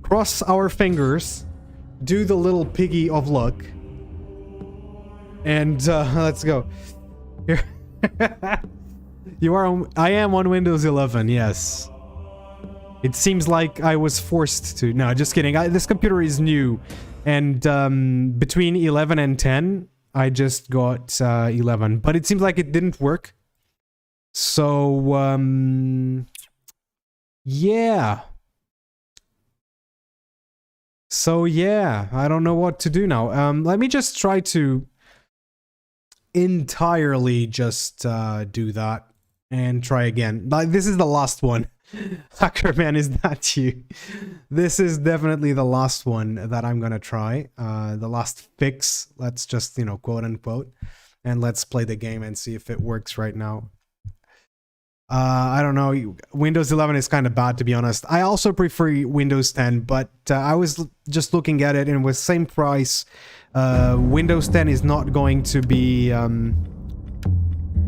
Cross our fingers. Do the little piggy of luck. And let's go. Here. You are on, I am on Windows 11, yes. It seems like I was forced to. No, just kidding. This computer is new. And between 11 and 10, I just got 11. But it seems like it didn't work. So, yeah. So, yeah, I don't know what to do now. Let me just try to entirely just do that and try again. Like, this is the last one. Hackerman, is that you? This is definitely the last one that I'm gonna try. The last fix, let's just, you know, quote unquote. And let's play the game and see if it works right now. I don't know. Windows 11 is kind of bad, to be honest. I also prefer Windows 10, but I was just looking at it and with same price, Windows 10 is not going to be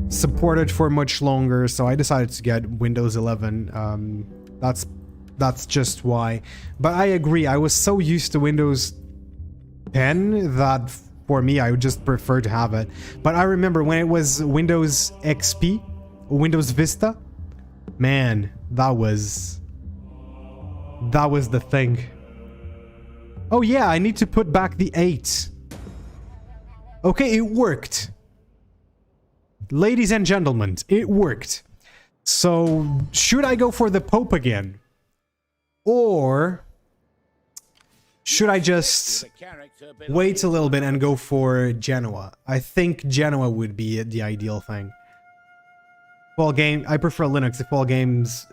supported for much longer, so I decided to get Windows 11. That's just why. But I agree, I was so used to Windows 10 that for me, I would just prefer to have it. But I remember when it was Windows XP, Windows Vista, man, that was the thing. Oh yeah, I need to put back the 8. Okay, it worked. Ladies and gentlemen, it worked. So, should I go for the Pope again? Or should I just wait a little bit and go for Genoa? I think Genoa would be the ideal thing. Fall game, I prefer Linux if all games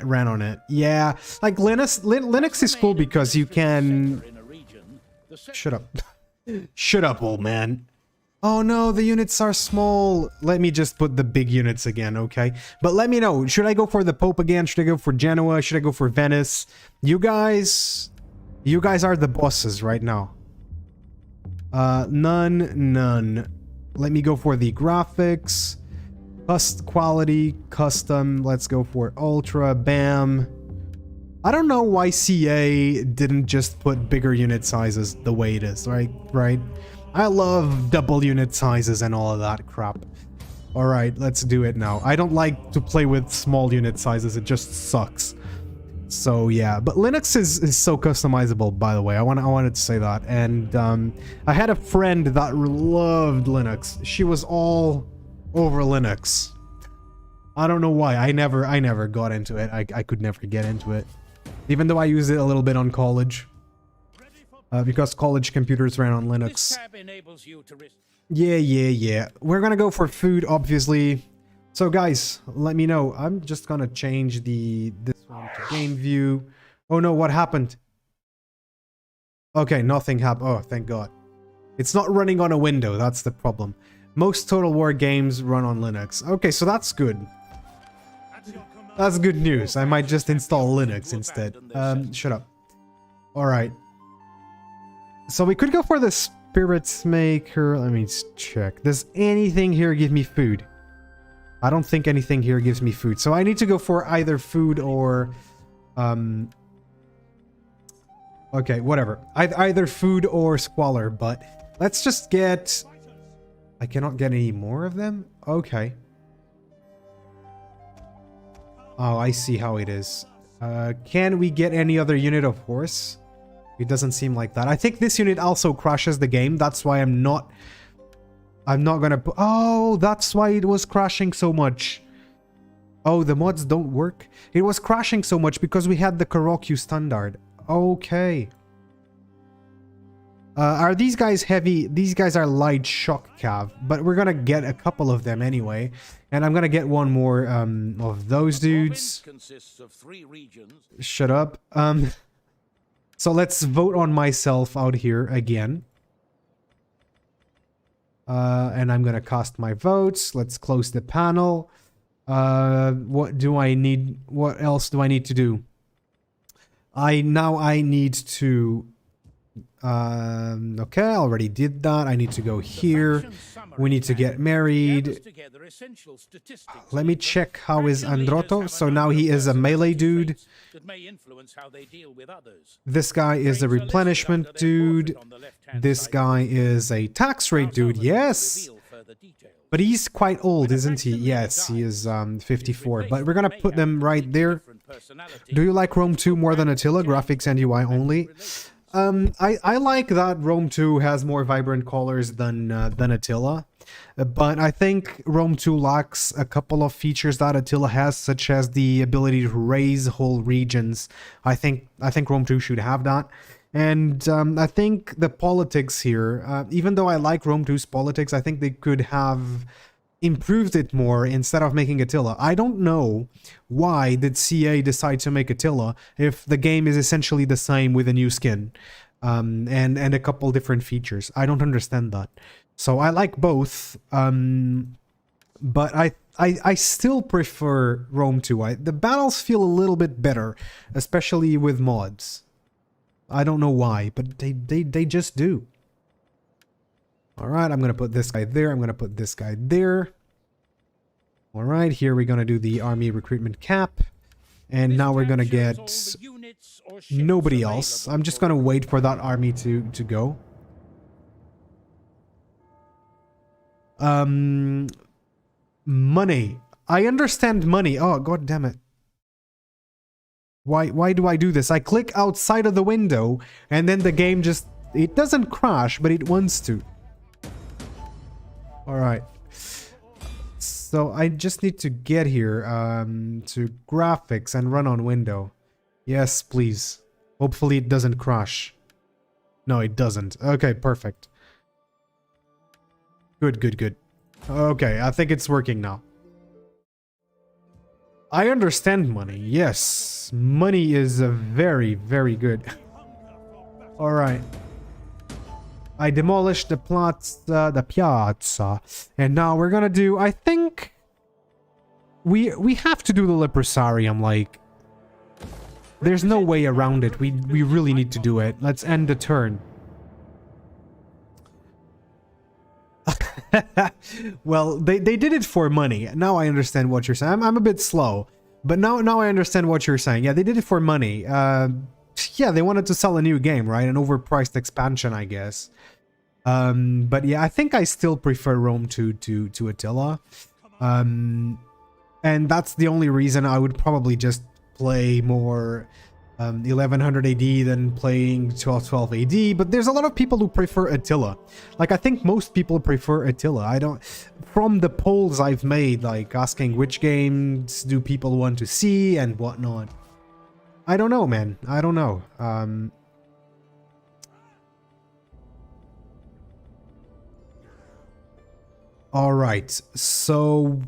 ran on it. Yeah, like Linux is cool because you can... Shut up. Shut up, old man. Oh no, the units are small. Let me just put the big units again, okay? But let me know, should I go for the Pope again? Should I go for Genoa? Should I go for Venice? You guys are the bosses right now. None. Let me go for the graphics. Quality, custom, let's go for ultra, bam. I don't know why CA didn't just put bigger unit sizes the way it is, right? I love double unit sizes and all of that crap. Alright, let's do it now. I don't like to play with small unit sizes, it just sucks. So yeah, but Linux is so customizable, by the way. I wanted to say that. And I had a friend that loved Linux. She was all over Linux. I don't know why. I never got into it. I could never get into it. Even though I used it a little bit on college. Because college computers ran on Linux. Yeah. We're gonna go for food, obviously. So guys, let me know. I'm just gonna change this one to game view. Oh no, what happened? Okay, nothing happened. Oh, thank God. It's not running on a window, that's the problem. Most Total War games run on Linux. Okay, so that's good. That's good news. I might just install Linux instead. Shut up. Alright. So we could go for the Spirits Maker. Let me check. Does anything here give me food? I don't think anything here gives me food. So I need to go for either food or... Okay, whatever. Either food or squalor, but let's just get... I cannot get any more of them? Okay. Oh, I see how it is. Can we get any other unit of horse? It doesn't seem like that. I think this unit also crashes the game. That's why I'm not gonna put... Oh, that's why it was crashing so much. Oh, the mods don't work? It was crashing so much because we had the Karokyu standard. Okay. Are these guys heavy? These guys are light shock cav, but we're gonna get a couple of them anyway. And I'm gonna get one more of those dudes. Shut up. So let's vote on myself out here again. And I'm gonna cast my votes. Let's close the panel. What do I need? What else do I need to do? I need to... okay, I already did that. I need to go here. We need to get married. Let me check how is Androto. So now he is a melee dude. This guy is a replenishment dude. This guy is a tax rate dude. Yes! But he's quite old, isn't he? Yes, he is 54. But we're gonna put them right there. Do you like Rome 2 more than Attila? Graphics and UI only? I like that Rome 2 has more vibrant colors than Attila, but I think Rome 2 lacks a couple of features that Attila has, such as the ability to raise whole regions. I think Rome 2 should have that, and I think the politics here, even though I like Rome 2's politics, I think they could have improved it more instead of making Attila. I don't know why did CA decide to make Attila if the game is essentially the same with a new skin and a couple different features. I don't understand that. So I like both, but I still prefer Rome 2. The battles feel a little bit better, especially with mods. I don't know why, but they just do. Alright, I'm going to put this guy there. I'm going to put this guy there. Alright, here we're going to do the army recruitment cap. And now we're going to get nobody else. I'm just going to wait for that army to go. Money. I understand money. Oh, god damn it. Why do I do this? I click outside of the window and then the game just... It doesn't crash, but it wants to. Alright. So I just need to get here to graphics and run on window. Yes, please. Hopefully it doesn't crash. No, it doesn't. Okay, perfect. Good, good, good. Okay, I think it's working now. I understand money. Yes, money is very, very good. All right. I demolished the piazza, and now we're gonna do. I think we have to do the leprosarium. Like, there's no way around it. We really need to do it. Let's end the turn. Well, they did it for money. Now I understand what you're saying. I'm a bit slow, but now I understand what you're saying. Yeah, they did it for money. Yeah, they wanted to sell a new game, right? An overpriced expansion, I guess. But yeah, I think I still prefer Rome to Attila. And that's the only reason I would probably just play more 1100 AD than playing 1212 AD. But there's a lot of people who prefer Attila. Like, I think most people prefer Attila. I don't... From the polls I've made, like asking which games do people want to see and whatnot. I don't know, man. I don't know. All right. So.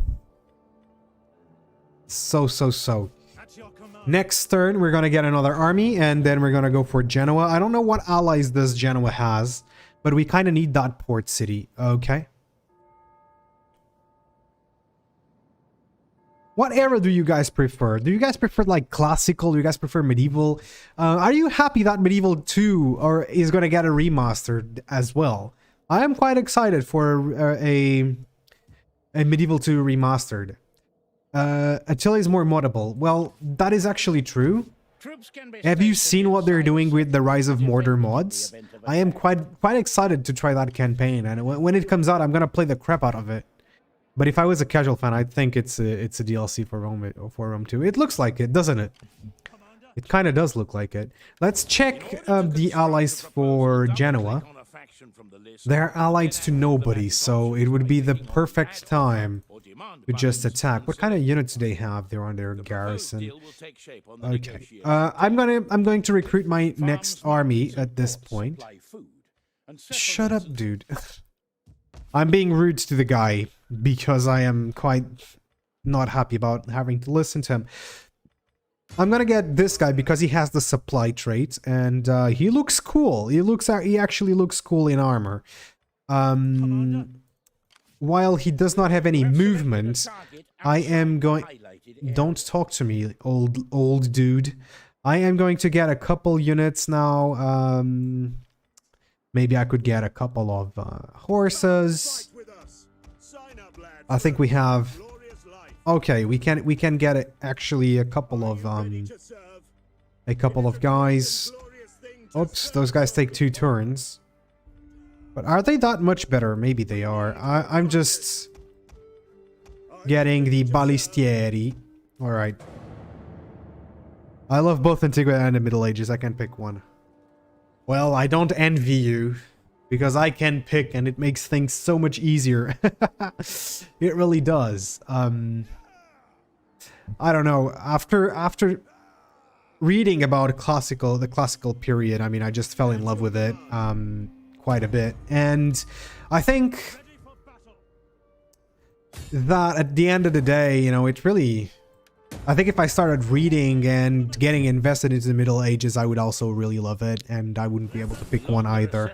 Next turn, we're gonna get another army, and then we're gonna go for Genoa. I don't know what allies this Genoa has, but we kind of need that port city. Okay. What era do you guys prefer? Do you guys prefer like classical? Do you guys prefer medieval? Are you happy that Medieval 2 is going to get a remastered as well? I am quite excited for a Medieval 2 remastered. Attila is more moddable. Well, that is actually true. Have you seen what they're doing with the Rise of Mordor mods? I am quite excited to try that campaign, and when it comes out, I'm going to play the crap out of it. But if I was a casual fan, I'd think it's a DLC for Rome 2. It looks like it, doesn't it? It kind of does look like it. Let's check the allies for Genoa. They're allied to nobody, so it would be the perfect time to just attack. What kind of units do they have? They're on their garrison. Okay. I'm going to recruit my next army at this point. Shut up, dude. I'm being rude to the guy because I am quite not happy about having to listen to him. I'm gonna get this guy because he has the supply trait, and he looks cool. He actually looks cool in armor. While he does not have any movement, I am going... Don't talk to me, old dude. I am going to get a couple units now. Maybe I could get a couple of horses. I think we have... Okay, we can get actually a couple of guys. Oops, those guys take 2 turns. But are they that much better? Maybe they are. I'm just getting the ballistieri. All right. I love both Antiquity and the Middle Ages. I can pick one. Well, I don't envy you, because I can pick and it makes things so much easier. It really does. I don't know. After reading about the classical period, I mean, I just fell in love with it quite a bit. And I think that at the end of the day, you know, it really... I think if I started reading and getting invested into the Middle Ages, I would also really love it, and I wouldn't be able to pick one either.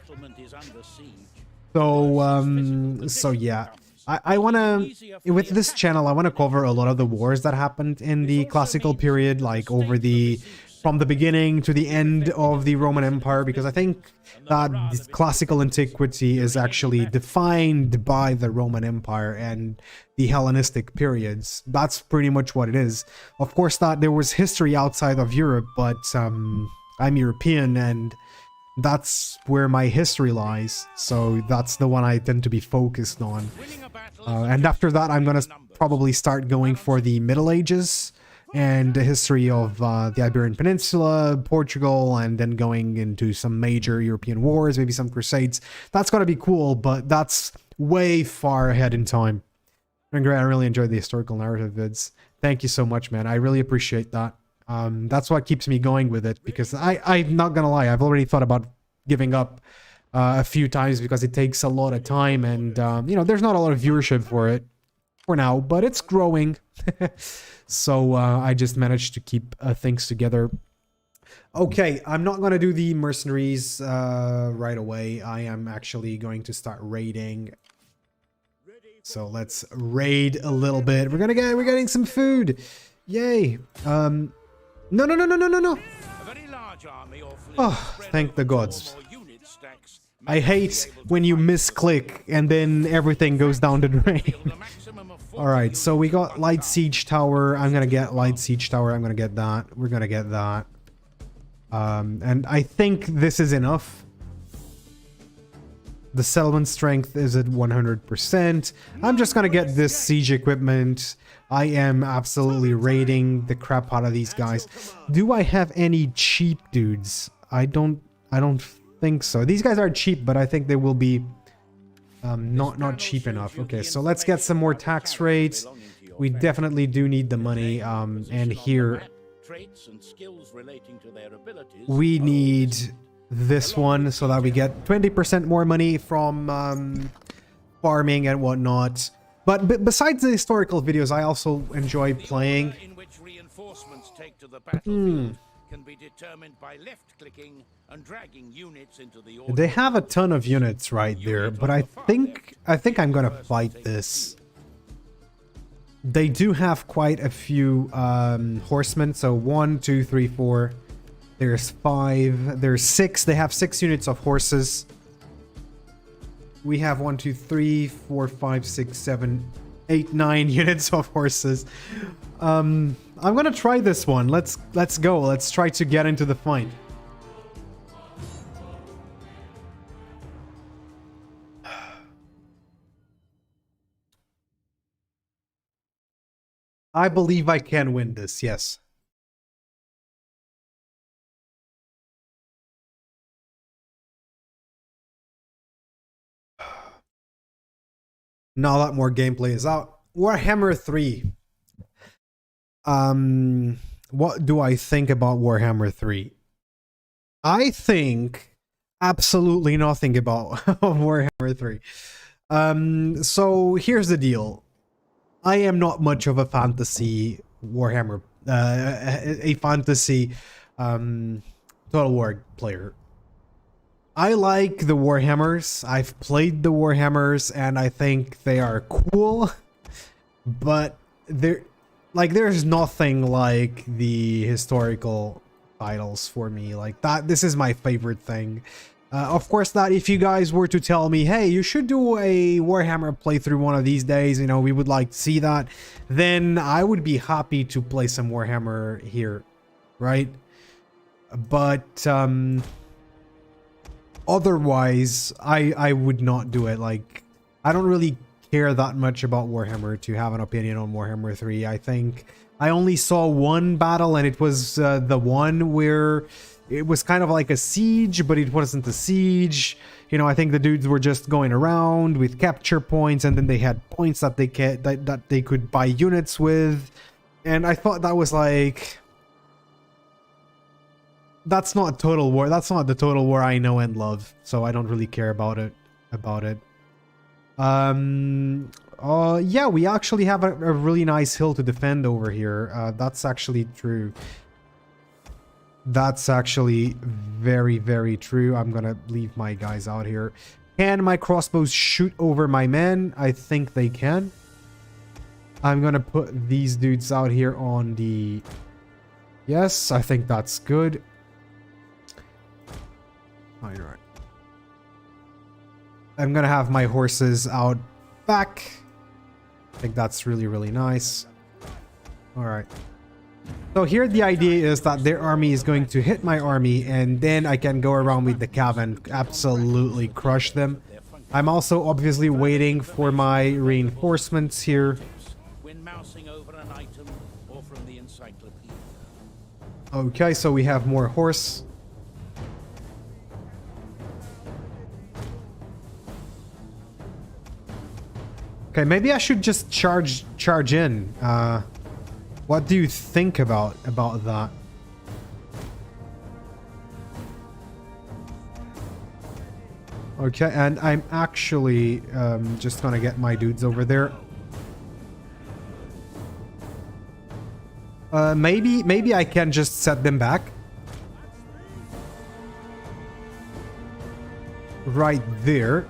So yeah. I want to, with this channel, I want to cover a lot of the wars that happened in the classical period, like from the beginning to the end of the Roman Empire, because I think that classical antiquity is actually defined by the Roman Empire and the Hellenistic periods. That's pretty much what it is. Of course, that there was history outside of Europe, but I'm European, and that's where my history lies. So that's the one I tend to be focused on. And after that, I'm gonna probably start going for the Middle Ages and the history of the Iberian Peninsula, Portugal, and then going into some major European wars, maybe some crusades. That's gonna be cool, but that's way far ahead in time. And great, I really enjoyed the historical narrative vids. Thank you so much, man. I really appreciate that. That's what keeps me going with it, because I'm not gonna lie, I've already thought about giving up a few times because it takes a lot of time, and you know, there's not a lot of viewership for it for now, but it's growing. So I just managed to keep things together. Okay, I'm not gonna do the mercenaries right away. I am actually going to start raiding. So let's raid a little bit. We're getting some food. Yay. No. Oh, thank the gods. I hate when you misclick and then everything goes down the drain. Alright, so we got light siege tower. I'm gonna get light siege tower. I'm gonna get that. We're gonna get that. And I think this is enough. The settlement strength is at 100%. I'm just gonna get this siege equipment. I am absolutely raiding the crap out of these guys. Do I have any cheap dudes? I don't think so. These guys are cheap, but I think they will be not cheap enough. Okay, so let's get some more tax rates. We definitely do need the money. And here we need this one so that we get 20% more money from farming and whatnot. But besides the historical videos, I also enjoy playing. Can be determined by left-clicking and dragging units into the order. They have a ton of units right there, but I think I'm gonna fight this. They do have quite a few horsemen. So 1, 2, 3, 4. There's 5. There's 6. They have 6 units of horses. We have 1, 2, 3, 4, 5, 6, 7, 8, 9 units of horses. I'm gonna try this one. Let's go. Let's try to get into the fight. I believe I can win this. Yes. Now that more gameplay is out. Warhammer 3. What do I think about Warhammer 3? I think absolutely nothing about Warhammer 3. So here's the deal. I am not much of a fantasy Warhammer, a fantasy Total War player. I like the Warhammers. I've played the Warhammers and I think they are cool, but there's nothing like the historical titles for me. Like that, this is my favorite thing. Of course, that if you guys were to tell me, hey, you should do a Warhammer playthrough one of these days, you know, we would like to see that, then I would be happy to play some Warhammer here, right? But otherwise, I would not do it. Like, I don't really care that much about Warhammer to have an opinion on Warhammer 3. I think I only saw one battle, and it was the one where it was kind of like a siege, but it wasn't a siege. You know, I think the dudes were just going around with capture points, and then they had points that they could buy units with. And I thought that was like, that's not Total War. That's not the Total War I know and love. So I don't really care about it. Yeah, we actually have a really nice hill to defend over here. That's actually true. That's actually very, very true. I'm gonna leave my guys out here. Can my crossbows shoot over my men? I think they can. I'm gonna put these dudes out here on the... Yes, I think that's good. All right. I'm gonna have my horses out back. I think that's really, really nice. All right. So here the idea is that their army is going to hit my army, and then I can go around with the cav and absolutely crush them. I'm also obviously waiting for my reinforcements here. Okay, so we have more horse. Okay, maybe I should just charge in. What do you think about that? Okay, and I'm actually just gonna get my dudes over there. Maybe I can just set them back. Right there.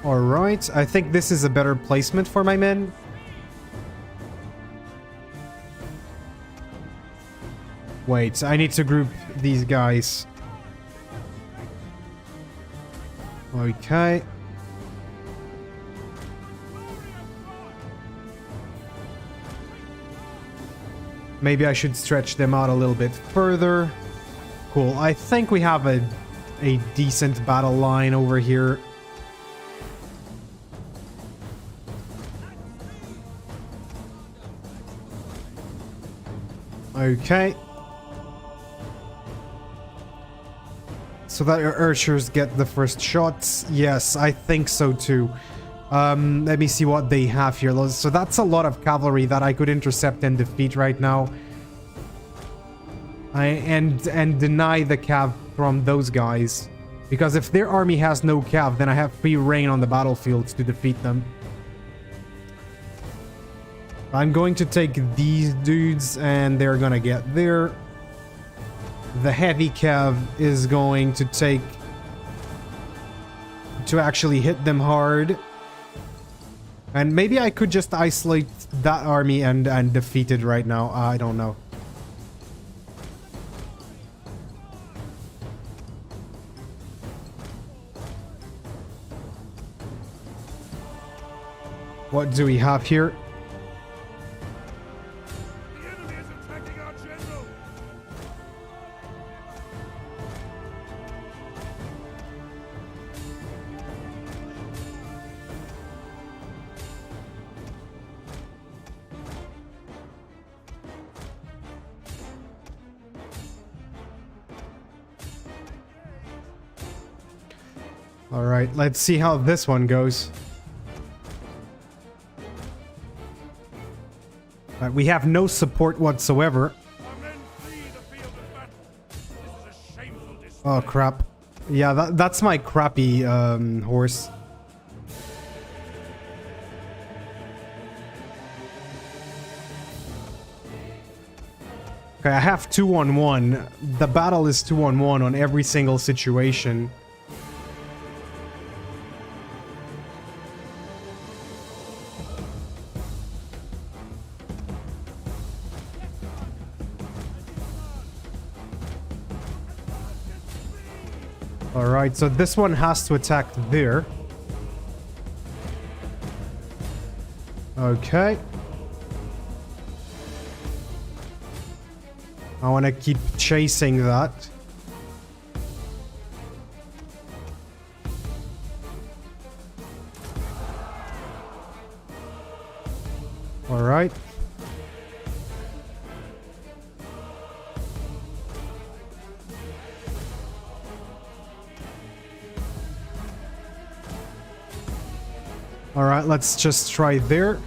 Alright, I think this is a better placement for my men. Wait, I need to group these guys. Okay. Maybe I should stretch them out a little bit further. Cool. I think we have a decent battle line over here. Okay. So that your archers get the first shots. Yes, I think so too. Let me see what they have here. So that's a lot of cavalry that I could intercept and defeat right now. And deny the cav from those guys. Because if their army has no cav, then I have free reign on the battlefield to defeat them. I'm going to take these dudes and they're gonna get there. The heavy cav is going to take... to actually hit them hard. And maybe I could just isolate that army and defeat it right now. I don't know. What do we have here? The enemy is attacking our general. All right, let's see how this one goes. We have no support whatsoever. Our men flee the field of battle. This is a shameful display. Oh crap. Yeah, that's my crappy horse. Okay, I have 2-on-1. The battle is 2-on-1 on every single situation. Alright, so this one has to attack there. Okay. I want to keep chasing that. Alright. Alright, let's just try there.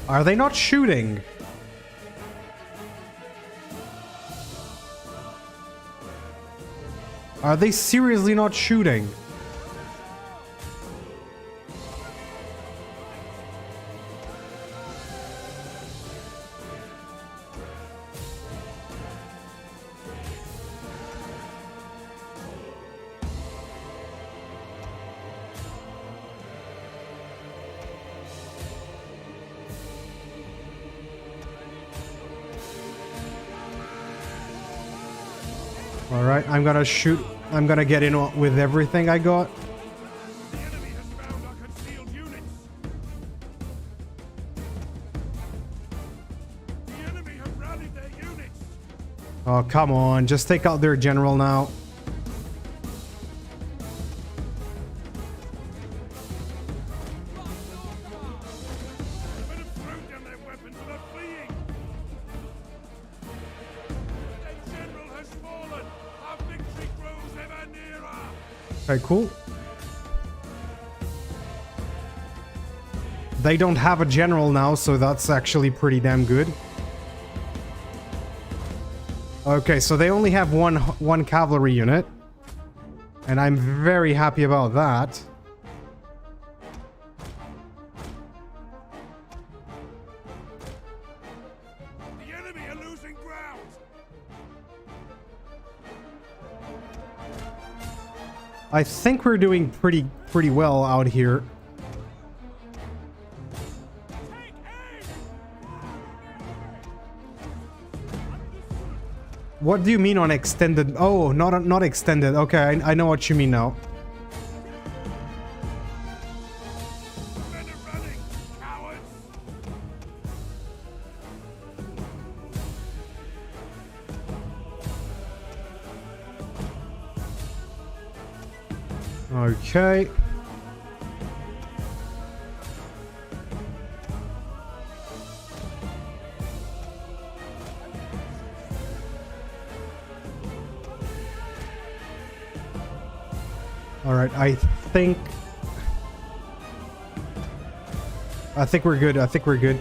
Are they not shooting? Are they seriously not shooting? Alright, I'm gonna shoot. I'm gonna get in with everything I got. The enemy has found our concealed units. The enemy have rallied their units. Oh, come on. Just take out their general now. The men have thrown down their weapons and are fleeing. Their general has fallen. Our victory grows ever nearer. Okay, cool. They don't have a general now, so that's actually pretty damn good. Okay, so they only have one cavalry unit. And I'm very happy about that. The enemy are losing ground. I think we're doing pretty well out here. Take aim. What do you mean on extended? Oh, not extended. Okay, I know what you mean now. Men are running, cowards. Okay. All right, I think we're good. I think we're good.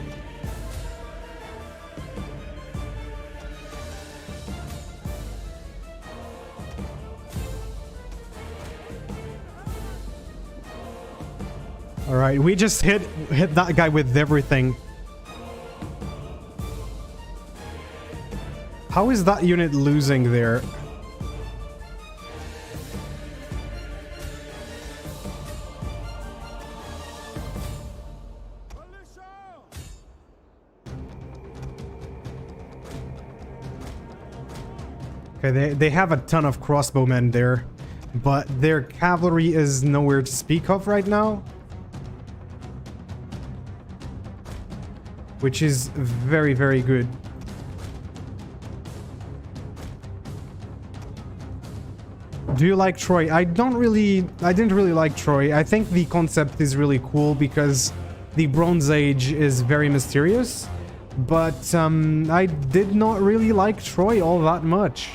All right, we just hit that guy with everything. How is that unit losing there? Okay, they have a ton of crossbowmen there, but their cavalry is nowhere to speak of right now. Which is very, very good. Do you like Troy? I didn't really like Troy. I think the concept is really cool because the Bronze Age is very mysterious, but I did not really like Troy all that much.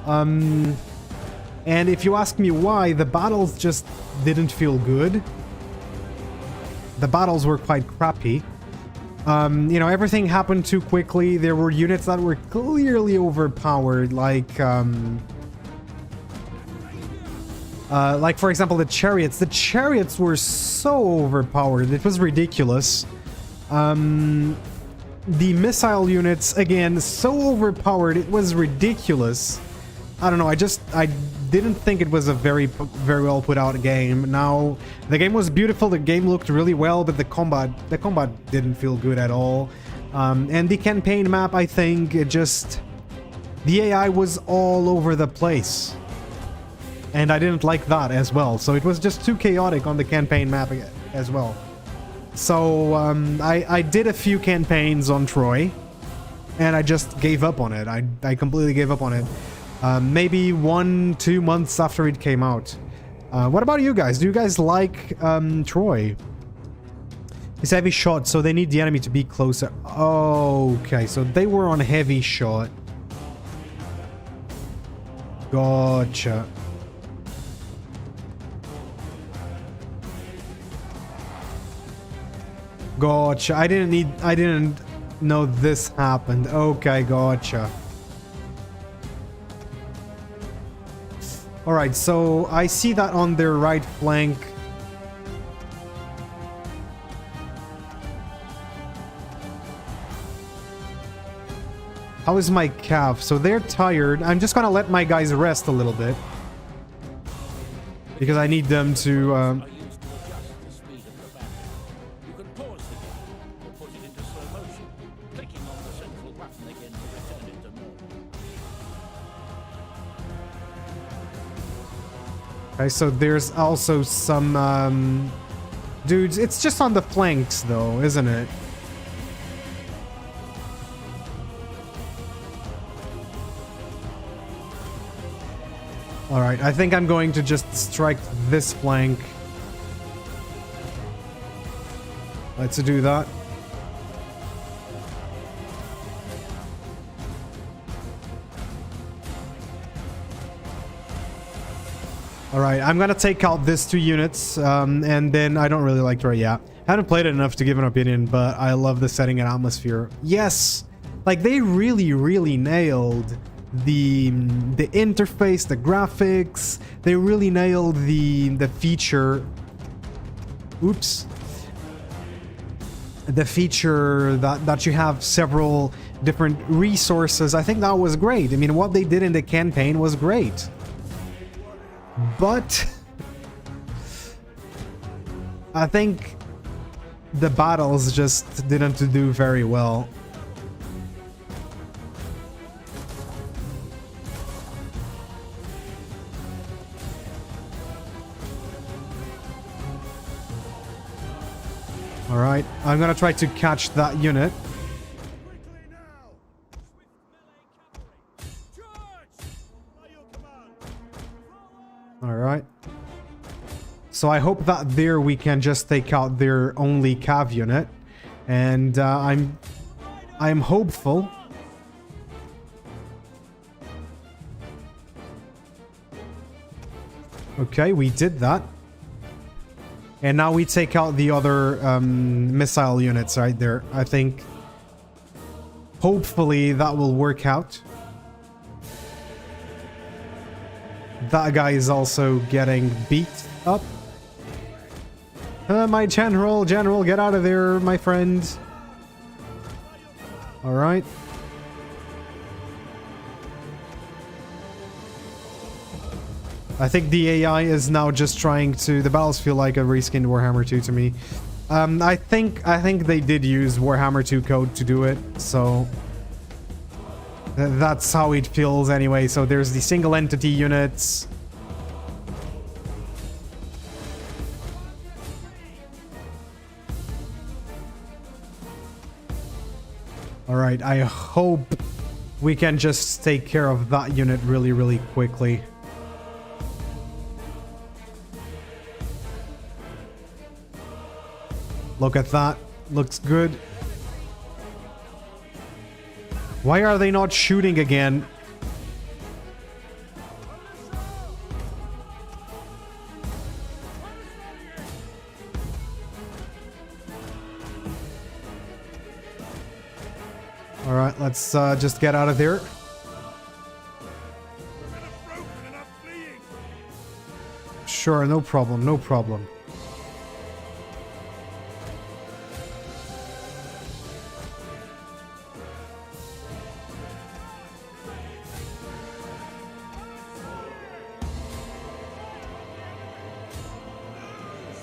And if you ask me why, the battles just didn't feel good. The battles were quite crappy. You know, everything happened too quickly. There were units that were clearly overpowered, like for example, the chariots. The chariots were so overpowered. It was ridiculous. The missile units, again, so overpowered. It was ridiculous. I don't know. I didn't think it was a very well put out game. Now, the game was beautiful. The game looked really well, but the combat didn't feel good at all. And the campaign map, I think, the AI was all over the place. And I didn't like that as well. So it was just too chaotic on the campaign map as well. So I did a few campaigns on Troy, and I just gave up on it. I completely gave up on it. Maybe 1-2 months after it came out. What about you guys? Do you guys like Troy? It's heavy shot, so they need the enemy to be closer. Okay, so they were on heavy shot. Gotcha. Gotcha. I didn't know this happened. Okay, gotcha. Alright, so I see that on their right flank. How is my calf? So they're tired. I'm just gonna let my guys rest a little bit. Because I need them to... Are used to adjust the speed of the battle. You can pause the game or put it into slow motion, clicking on the central button again to return it to normal. Okay, so there's also some dudes. It's just on the flanks though, isn't it? Alright, I think I'm going to just strike this flank. Let's do that. Alright, I'm gonna take out these 2 units, and then I don't really like Troy, yeah. Haven't played it enough to give an opinion, but I love the setting and atmosphere. Yes! Like, they really nailed the interface, the graphics. They really nailed the feature... Oops. The feature that you have several different resources. I think that was great. I mean, what they did in the campaign was great. But I think the battles just didn't do very well. All right, I'm gonna try to catch that unit. Quickly now! Swift melee cavalry! Charge! By your command! All right. So I hope that there we can just take out their only cav unit, and I'm hopeful. Okay, we did that. And now we take out the other missile units right there. I think hopefully that will work out. That guy is also getting beat up. My general, get out of there, my friend. All right. I think the AI is now just trying to... The battles feel like a reskinned Warhammer 2 to me. I think they did use Warhammer 2 code to do it, so... That's how it feels anyway. So there's the single entity units. Alright, I hope we can just take care of that unit really quickly. Look at that. Looks good. Why are they not shooting again? All right, let's just get out of there. Enough broken, enough fleeing! Sure, no problem, no problem.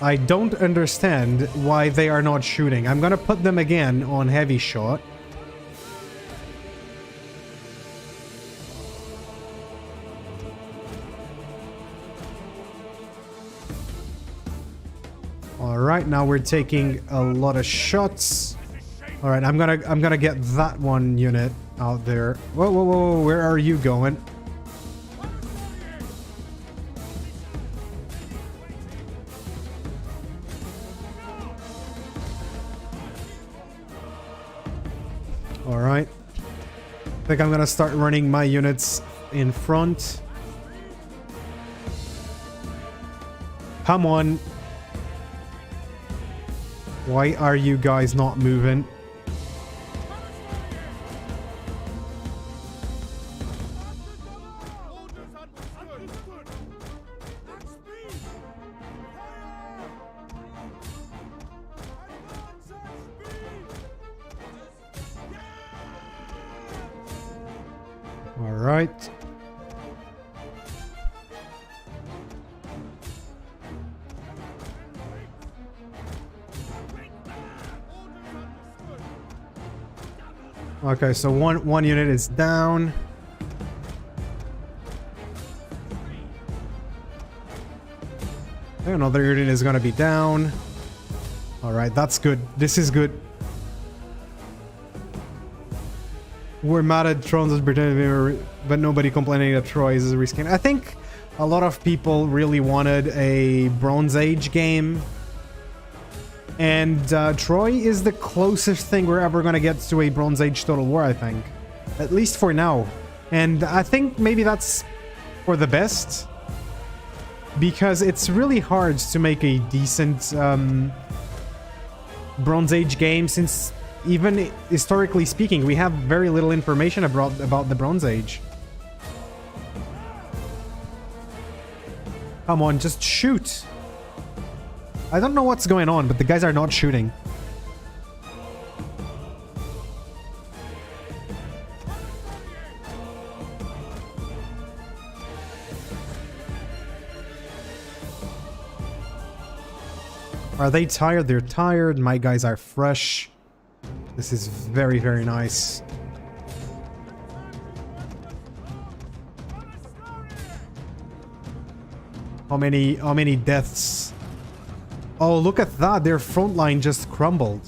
I don't understand why they are not shooting. I'm gonna put them again on heavy shot. All right, now we're taking a lot of shots. All right, I'm gonna get that one unit out there. Whoa, where are you going? All right. I think I'm gonna start running my units in front. Come on. Why are you guys not moving? All right. Okay, so one unit is down. Another unit is gonna be down. All right, that's good. This is good. We're mad at Thrones as Britannia, but nobody complaining that Troy is a reskin. I think a lot of people really wanted a Bronze Age game. And Troy is the closest thing we're ever going to get to a Bronze Age Total War, I think. At least for now. And I think maybe that's for the best. because it's really hard to make a decent Bronze Age game, since even historically speaking, we have very little information about the Bronze Age. Come on, just shoot. I don't know what's going on, but the guys are not shooting. Are they tired? They're tired. My guys are fresh. This is very, very nice. How many deaths? Oh, look at that. Their front line just crumbled.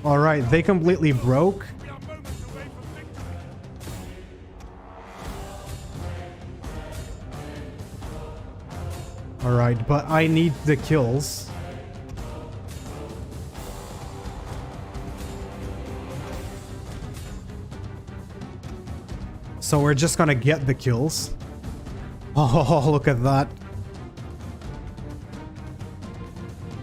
All right, they completely broke. All right, but I need the kills. So we're just gonna get the kills. Oh, look at that.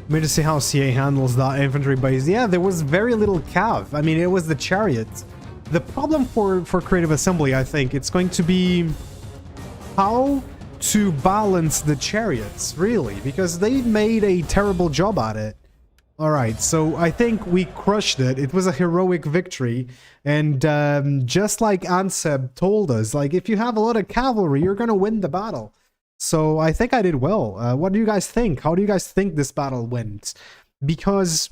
Let me just see how CA handles that infantry base. Yeah, there was very little cav. I mean, it was the chariots. The problem for Creative Assembly, I think, it's going to be how to balance the chariots, really, because they made a terrible job at it. Alright, so I think we crushed it. It was a heroic victory. And just like Anseb told us, like, if you have a lot of cavalry, you're going to win the battle. So I think I did well. What do you guys think? How do you guys think this battle went? Because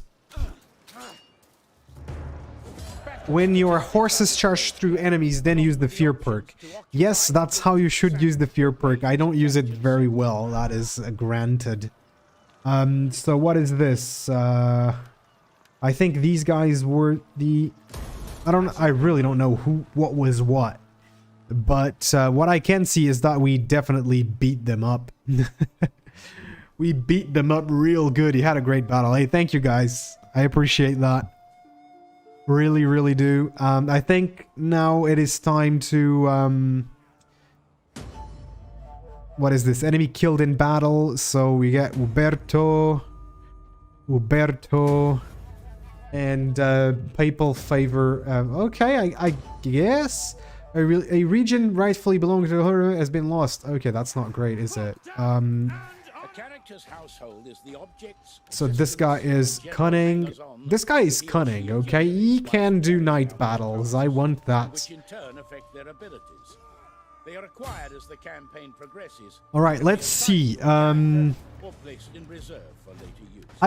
when your horses charge through enemies, then use the fear perk. Yes, that's how you should use the fear perk. I don't use it very well. That is granted. So what is this? I think these guys were the... I really don't know what was what. But what I can see is that we definitely beat them up. We beat them up real good. You had a great battle. Hey, thank you guys. I appreciate that. Really, really do. I think now it is time to... what is this? Enemy killed in battle. So we get Uberto, and papal favor. Okay, I guess. A region rightfully belonging to her has been lost. Okay, that's not great, is it? So this guy is cunning. This guy is cunning, okay? He can do night battles. I want that. They are acquired as the campaign progresses. All right, let's see. I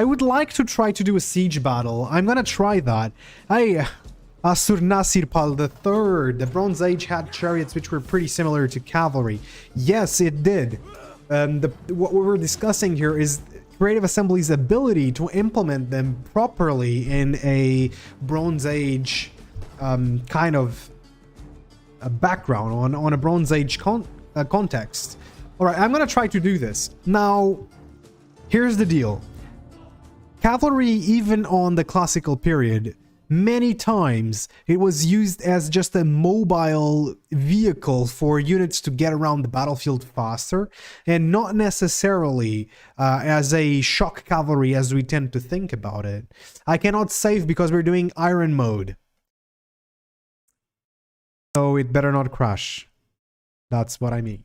would like to try to do a siege battle. I'm gonna try that. Hey, Asur Nasirpal III. The Bronze Age had chariots which were pretty similar to cavalry. Yes, it did. What we were discussing here is Creative Assembly's ability to implement them properly in a Bronze Age kind of a background on a Bronze Age context. All right, I'm gonna try to do this. Now, here's the deal. Cavalry, even on the classical period, many times it was used as just a mobile vehicle for units to get around the battlefield faster, and not necessarily as a shock cavalry as we tend to think about it. I cannot save because we're doing iron mode. So it better not crash. That's what I mean.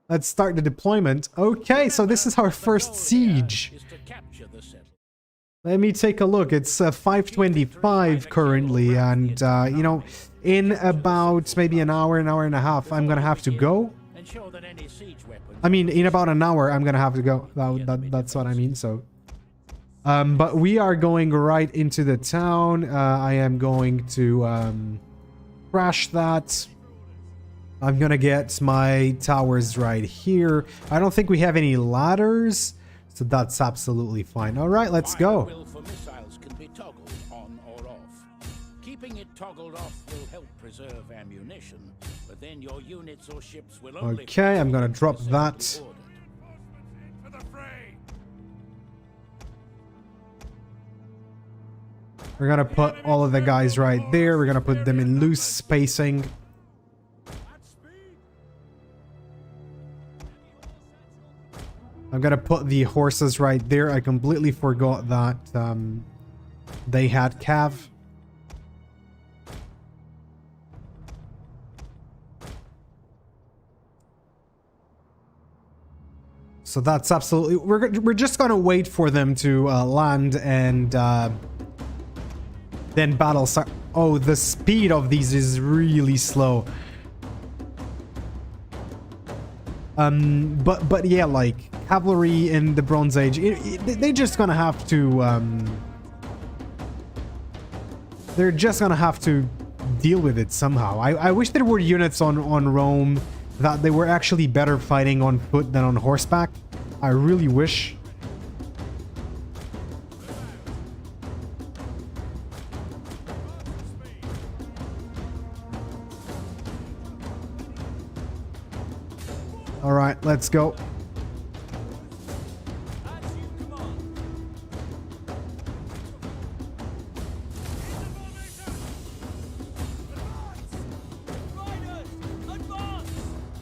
Let's start the deployment. Okay, so this is our first siege. Let me take a look. It's 5:25 currently, and you know, in about maybe an hour and a half, I'm gonna have to go. I mean, in about an hour, I'm gonna have to go. That's what I mean. So, but we are going right into the town. I am going to crash that. I'm gonna get my towers right here. I don't think we have any ladders. So that's absolutely fine. All right, let's go. Missiles can be toggled on or off. Keeping it toggled off will help preserve ammunition, but then your units or ships will only... Okay, I'm gonna drop that. We're gonna put all of the guys right there. We're gonna put them in loose spacing. I'm gonna put the horses right there. I completely forgot that they had cav. So that's absolutely... We're just gonna wait for them to land and then battle start. Oh, the speed of these is really slow. But yeah, like cavalry in the Bronze Age, they're just gonna have to they're just gonna have to deal with it somehow. I wish there were units on Rome that they were actually better fighting on foot than on horseback. I really wish. All right, let's go.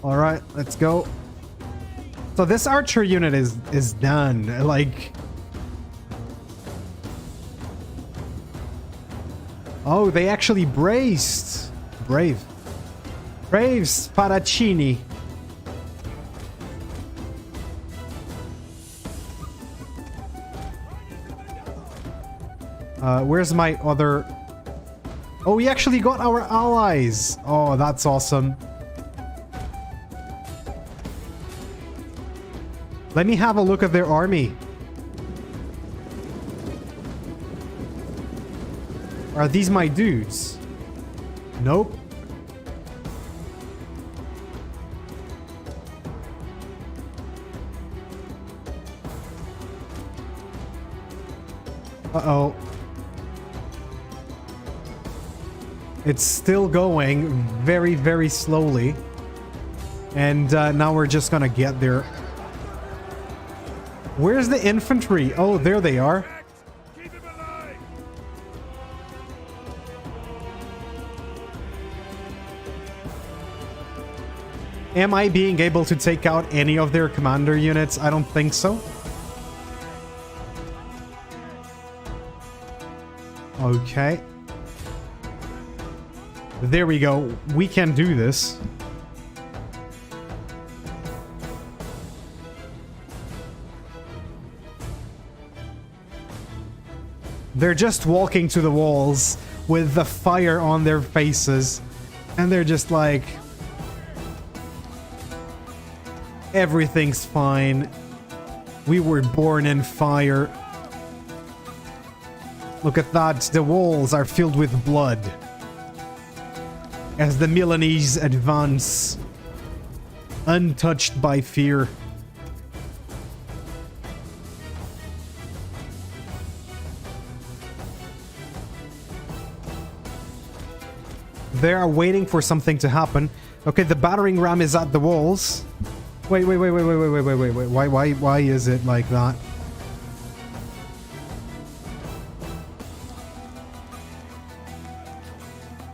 All right, let's go. So this archer unit is done. Like, oh, they actually braced. Brave. Brave Spadaccini. Where's my other... Oh, we actually got our allies. Oh, that's awesome. Let me have a look at their army. Are these my dudes? Nope. Uh-oh. It's still going very, very slowly. And now we're just gonna get there. Where's the infantry? Oh, there they are. Keep him alive. Am I being able to take out any of their commander units? I don't think so. Okay. There we go. We can do this. They're just walking to the walls with the fire on their faces. And they're just like... everything's fine. We were born in fire. Look at that. The walls are filled with blood. As the Milanese advance, untouched by fear. They are waiting for something to happen. Okay, the battering ram is at the walls. Wait. Why is it like that?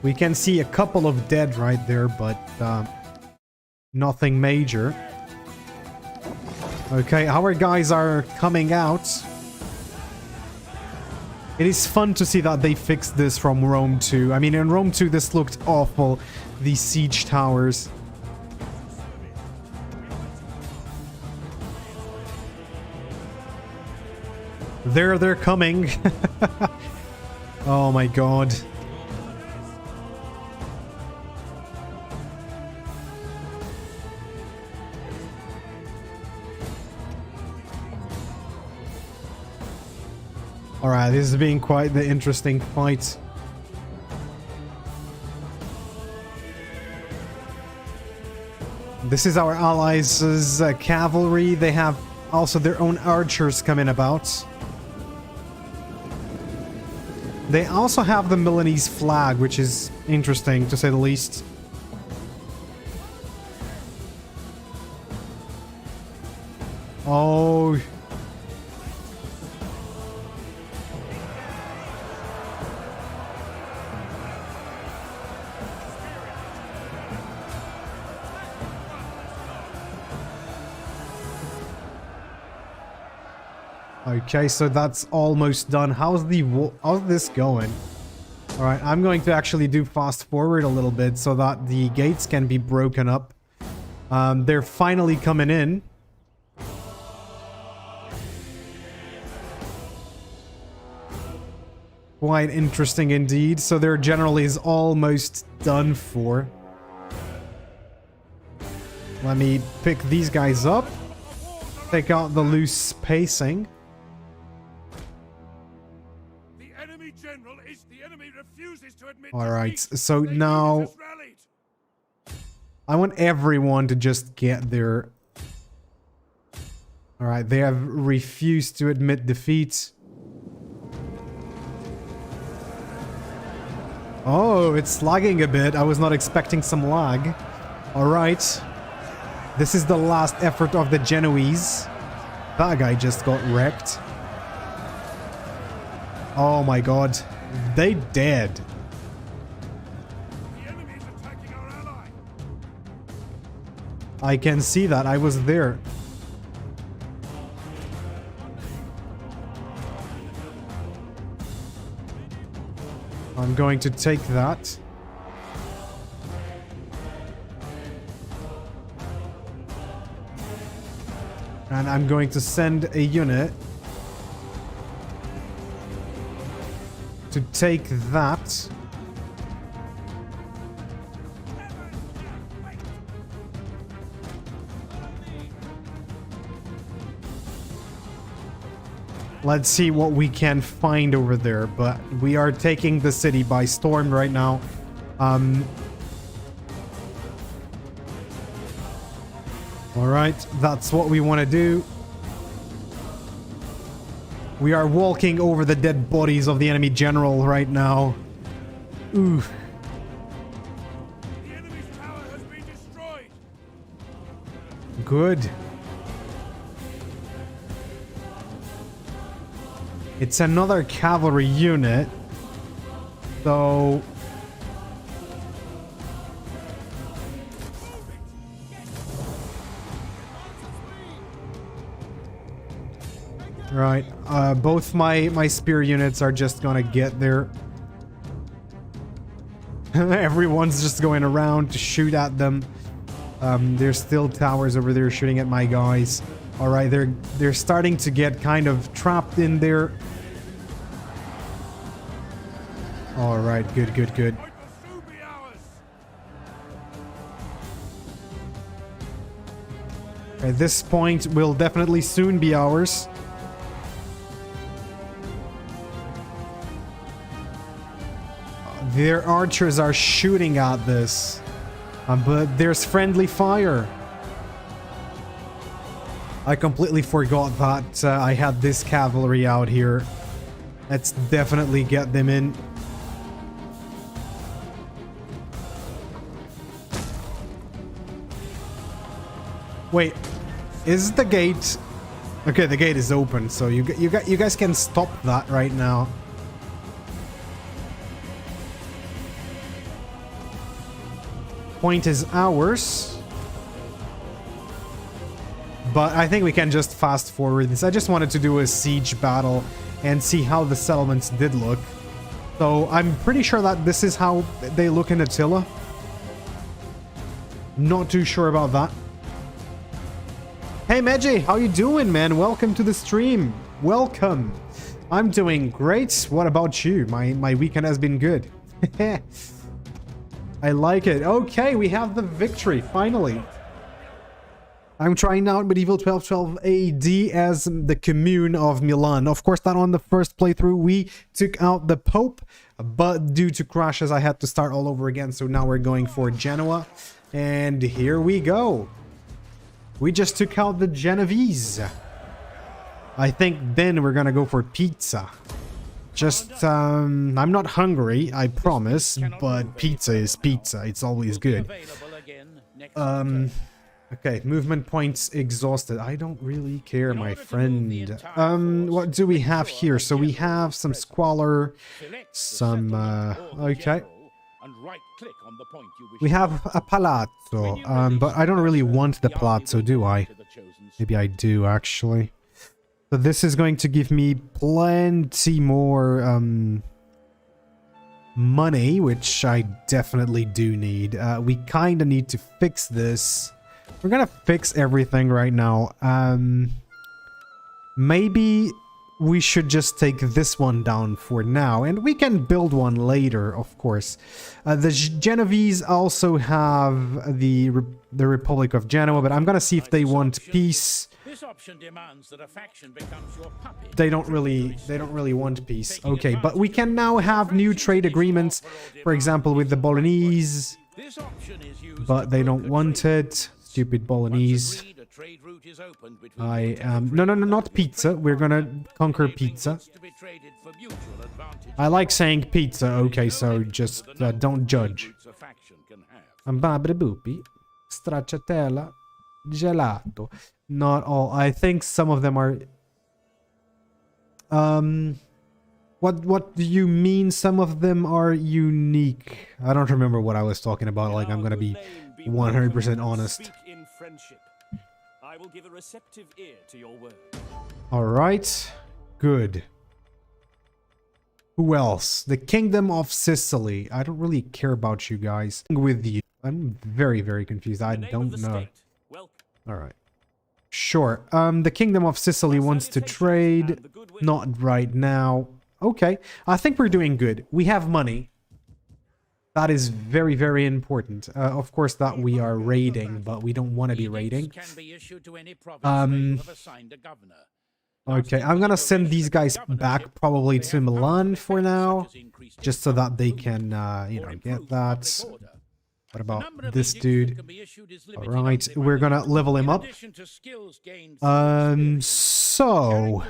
We can see a couple of dead right there, but nothing major. Okay, our guys are coming out. It is fun to see that they fixed this from Rome 2. I mean, in Rome 2, this looked awful. These siege towers. There, they're coming. Oh my god. Alright, this is being quite the interesting fight. This is our allies' cavalry. They have also their own archers coming about. They also have the Milanese flag, which is interesting to say the least. Oh... Okay, so that's almost done. How's this going? All right, I'm going to actually do fast forward a little bit so that the gates can be broken up. They're finally coming in. Quite interesting indeed. So their general is almost done for. Let me pick these guys up. Take out the loose pacing. The enemy general is the enemy refuses to admit All right, defeat. so They now just rallied. I want everyone to just get there. All right, they have refused to admit defeat. Oh, it's lagging a bit. I was not expecting some lag. All right. This is the last effort of the Genoese. That guy just got wrecked. Oh my god. They dead. The enemy is attacking our ally. I can see that. I was there. I'm going to take that. And I'm going to send a unit to take that. Let's see what we can find over there, but we are taking the city by storm right now. Alright, that's what we want to do. We are walking over the dead bodies of the enemy general right now. Ooh. The enemy's tower has been destroyed. Good. It's another cavalry unit. So... Right, both my spear units are just gonna get there. Everyone's just going around to shoot at them. There's still towers over there shooting at my guys. All right, they're starting to get kind of trapped in there. All right, good. Point will soon be ours. At this point, will definitely soon be ours. Their archers are shooting at this, but there's friendly fire. I completely forgot that I had this cavalry out here. Let's definitely get them in. Wait, is the gate... Okay, the gate is open, so you guys can stop that right now. Point is ours. But I think we can just fast forward this. I just wanted to do a siege battle and see how the settlements did look. So I'm pretty sure that this is how they look in Attila. Not too sure about that. Hey Meji, how you doing, man? Welcome to the stream. Welcome. I'm doing great. What about you? My weekend has been good. I like it. Okay, we have the victory, finally. I'm trying out medieval 1212 AD as the Commune of Milan. Of course, that on the first playthrough, we took out the Pope, but due to crashes, I had to start all over again. So now we're going for Genoa, and here we go. We just took out the Genovese. I think then we're gonna go for pizza. Just, I'm not hungry, I promise, but pizza is pizza. It's always good. Okay, movement points exhausted. I don't really care, my friend. What do we have here? So we have some squalor, some, okay. We have a palazzo, but I don't really want the palazzo, do I? Maybe I do, actually. So this is going to give me plenty more money, which I definitely do need. We kind of need to fix this. We're gonna fix everything right now. Maybe we should just take this one down for now, and we can build one later, of course. The Genovese also have the Republic of Genoa, but I'm gonna see if they want peace. This option demands that a faction becomes your puppet. They don't really want peace. Okay, but we can now have new trade agreements, for example, with the Bolognese, This option is used but to they broker don't want trade. it. Stupid Once Bolognese. agreed, a trade route is opened between I the am... two No, countries. not pizza. We're gonna conquer Enabling pizza. goods to be traded for mutual advantage. I like saying pizza, okay, so just don't judge. Routes a faction can have. Ambabre-boopi, stracciatella, gelato. Not all. I think some of them are... What do you mean some of them are unique? I don't remember what I was talking about, like I'm gonna be 100% honest. Speak in friendship. I will give a receptive ear to your word. Alright, good. Who else? The Kingdom of Sicily. I don't really care about you guys. With you. I'm very, very confused. I In the name don't of the know. state, welcome. Alright. Sure. The Kingdom of Sicily wants to trade. Not right now. Okay. I think we're doing good. We have money. That is very, very important. Of course, that we are raiding, but we don't want to be raiding. Edicts can be issued to any province where you have assigned a governor. Okay, I'm gonna send these guys back probably to Milan for now, just so that they can, you know, get that. What about this dude? Alright, we're gonna level him up. So...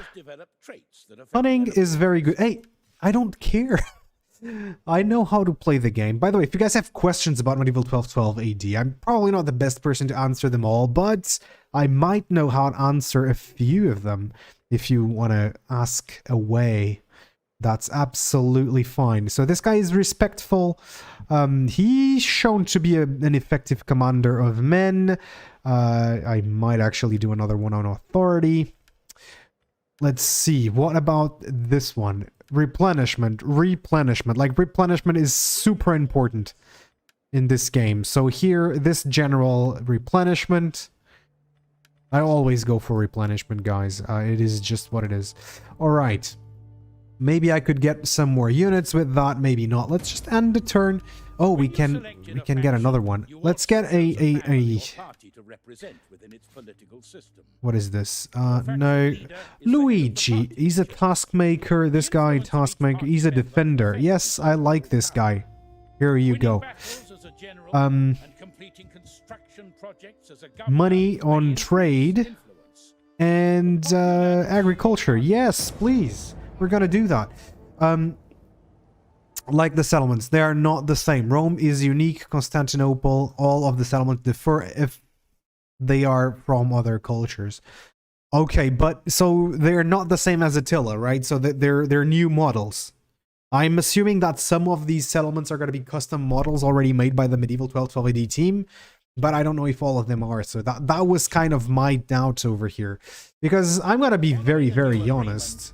Hunting is very good. Hey, I don't care. I know how to play the game. By the way, if you guys have questions about Medieval 1212 AD, I'm probably not the best person to answer them all, but I might know how to answer a few of them. If you want to ask away, that's absolutely fine. So this guy is respectful. He's shown to be an effective commander of men. I might actually do another one on authority. Let's see. What about this one? Replenishment. Like, replenishment is super important in this game. So here, this general replenishment. I always go for replenishment, guys. It is just what it is. Alright. Maybe I could get some more units with that. Maybe not. Let's just end the turn. Oh, we can get another one. Let's get a what is this? No. Luigi. He's a task maker. This guy, task maker. He's a defender. Yes, I like this guy. Here you go. Money on trade and agriculture. Yes, please. We're gonna do that. Like the settlements, they are not the same. Rome is unique. Constantinople, all of the settlements differ if they are from other cultures. Okay, but so they're not the same as Attila, right? So they're new models. I'm assuming that some of these settlements are going to be custom models already made by the Medieval 1212 AD team, but I don't know if all of them are. So that was kind of my doubt over here, because I'm going to be very, very honest.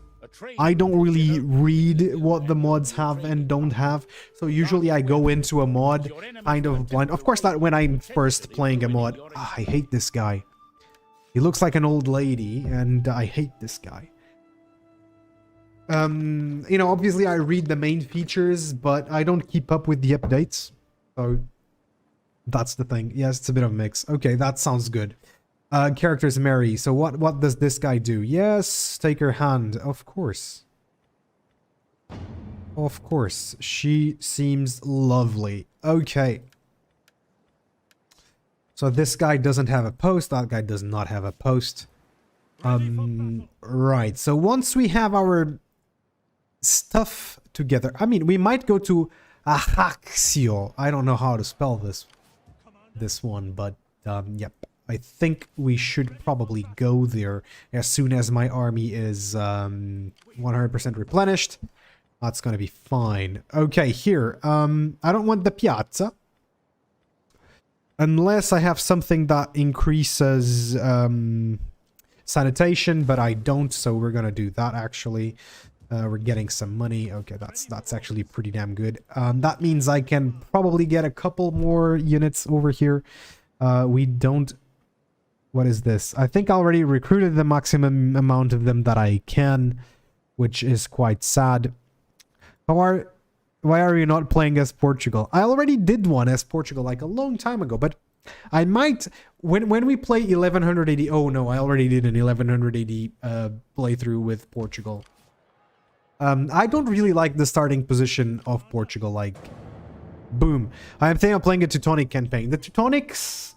I don't really read what the mods have and don't have, so usually I go into a mod kind of blind. Of course, that when I'm first playing a mod, I hate this guy. He looks like an old lady, and I hate this guy. You know, obviously I read the main features, but I don't keep up with the updates, so that's the thing. Yes, it's a bit of a mix. Okay, that sounds good. Characters marry. So what does this guy do? Yes, take her hand. Of course. Of course. She seems lovely. Okay. So this guy doesn't have a post. That guy does not have a post. Right. So once we have our stuff together, I mean, we might go to Ajaccio. I don't know how to spell this one, but yep. I think we should probably go there as soon as my army is 100% replenished. That's gonna be fine. Okay, here. I don't want the piazza. Unless I have something that increases... sanitation, but I don't, so we're gonna do that actually. We're getting some money. Okay, that's actually pretty damn good. That means I can probably get a couple more units over here. We don't... What is this? I think I already recruited the maximum amount of them that I can, which is quite sad. Why are you not playing as Portugal? I already did one as Portugal like a long time ago, but I might... When we play 1180... Oh no, I already did an 1180 playthrough with Portugal. I don't really like the starting position of Portugal, like, boom. I'm thinking of playing a Teutonic campaign. The Teutonics,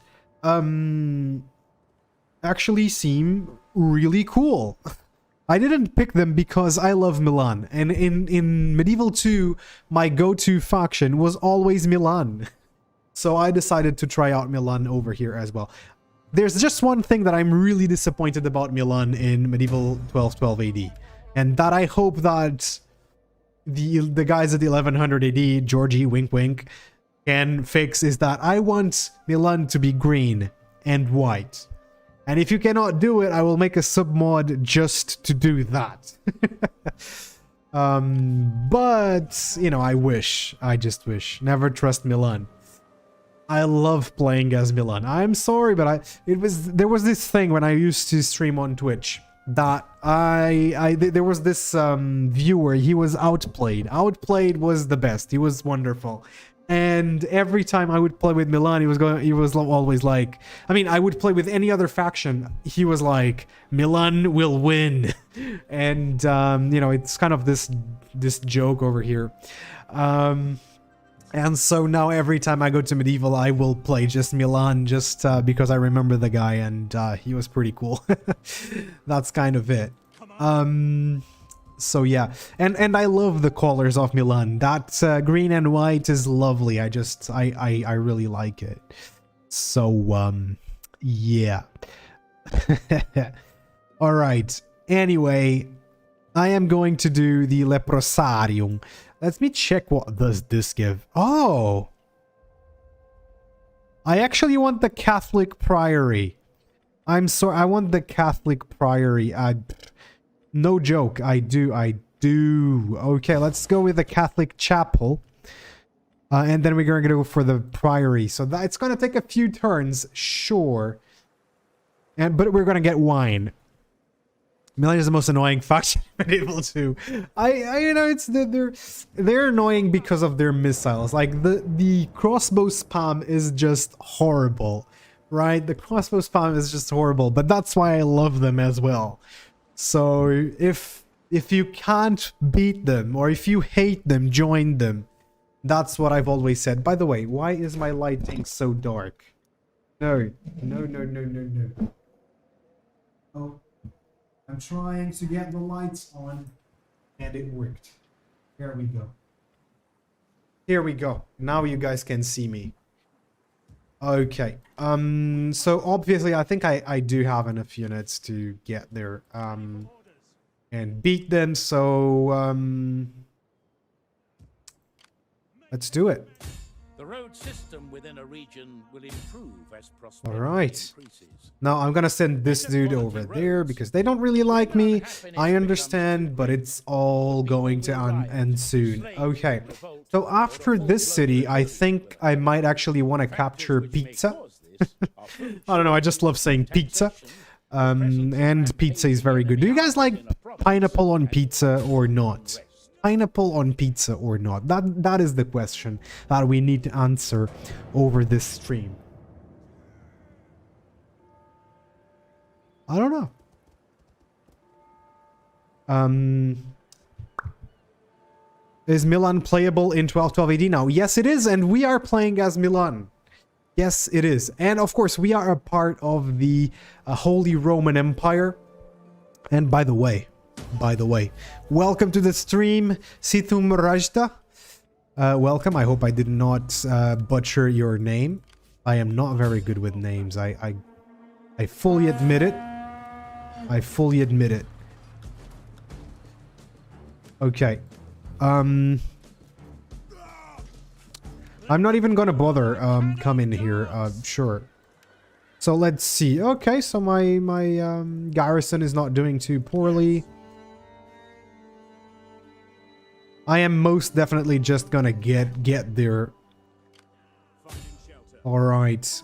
actually seem really cool. I didn't pick them because I love Milan, and in Medieval 2, my go-to faction was always Milan. So I decided to try out Milan over here as well. There's just one thing that I'm really disappointed about Milan in Medieval 1212 AD. And that I hope that the guys at the 1100 AD, Georgie, wink wink, can fix is that I want Milan to be green and white. And if you cannot do it, I will make a submod just to do that. But, you know, I just wish. Never trust Milan. I love playing as Milan. I'm sorry, but there was this thing when I used to stream on Twitch that there was this viewer. He was outplayed. Outplayed was the best. He was wonderful. And every time I would play with Milan, he was always like, I mean, I would play with any other faction, he was like, Milan will win. And you know, it's kind of this joke over here. And so now every time I go to Medieval, I will play just Milan, just because I remember the guy, and he was pretty cool. That's kind of it. So yeah, and I love the colors of Milan. That green and white is lovely. I really like it. So yeah. All right. Anyway, I am going to do the Leprosarium. Let me check what does this give. Oh, I actually want the Catholic Priory. I'm sorry, I want the Catholic Priory. No joke, I do. Okay, let's go with the Catholic Chapel. And then we're going to go for the Priory. So it's going to take a few turns, sure. But we're going to get wine. Milan is the most annoying faction in Medieval 2. You know, they're annoying because of their missiles. Like the crossbow spam is just horrible, right? The crossbow spam is just horrible, but that's why I love them as well. So if you can't beat them, or if you hate them, join them. That's what I've always said. By the way, why is my lighting so dark? No. Oh. I'm trying to get the lights on, and it worked. Here we go. Here we go. Now you guys can see me. Okay. So obviously I think I do have enough units to get there and beat them, so let's do it. The road system within a region will improve as All prosperity right. increases. Now I'm gonna send this dude over there because they don't really like me. I understand, but it's all going to end soon. Okay. So after this city, I think I might actually want to capture Pizza. I don't know, I just love saying pizza. And pizza is very good. Do you guys like pineapple on pizza or not? Pineapple on pizza or not? That is the question that we need to answer over this stream. I don't know. Is Milan playable in 1212 AD now? Yes, it is, and we are playing as Milan. Yes, it is. And of course, we are a part of the Holy Roman Empire. And by the way, welcome to the stream, Situm Rajta. Welcome. I hope I did not butcher your name. I am not very good with names. I fully admit it. I fully admit it. Okay. I'm not even gonna bother come in here. Sure. So let's see. Okay, so my garrison is not doing too poorly. I am most definitely just gonna get there. All right.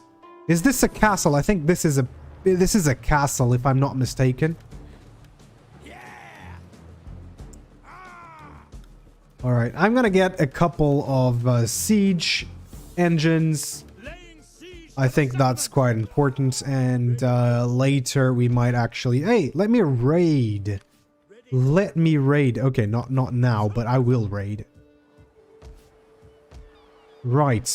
Is this a castle? I think this is a castle, if I'm not mistaken. All right, I'm gonna get a couple of siege engines. I think that's quite important, and later we might actually... Hey, let me raid. Let me raid. Okay, not now, but I will raid. Right.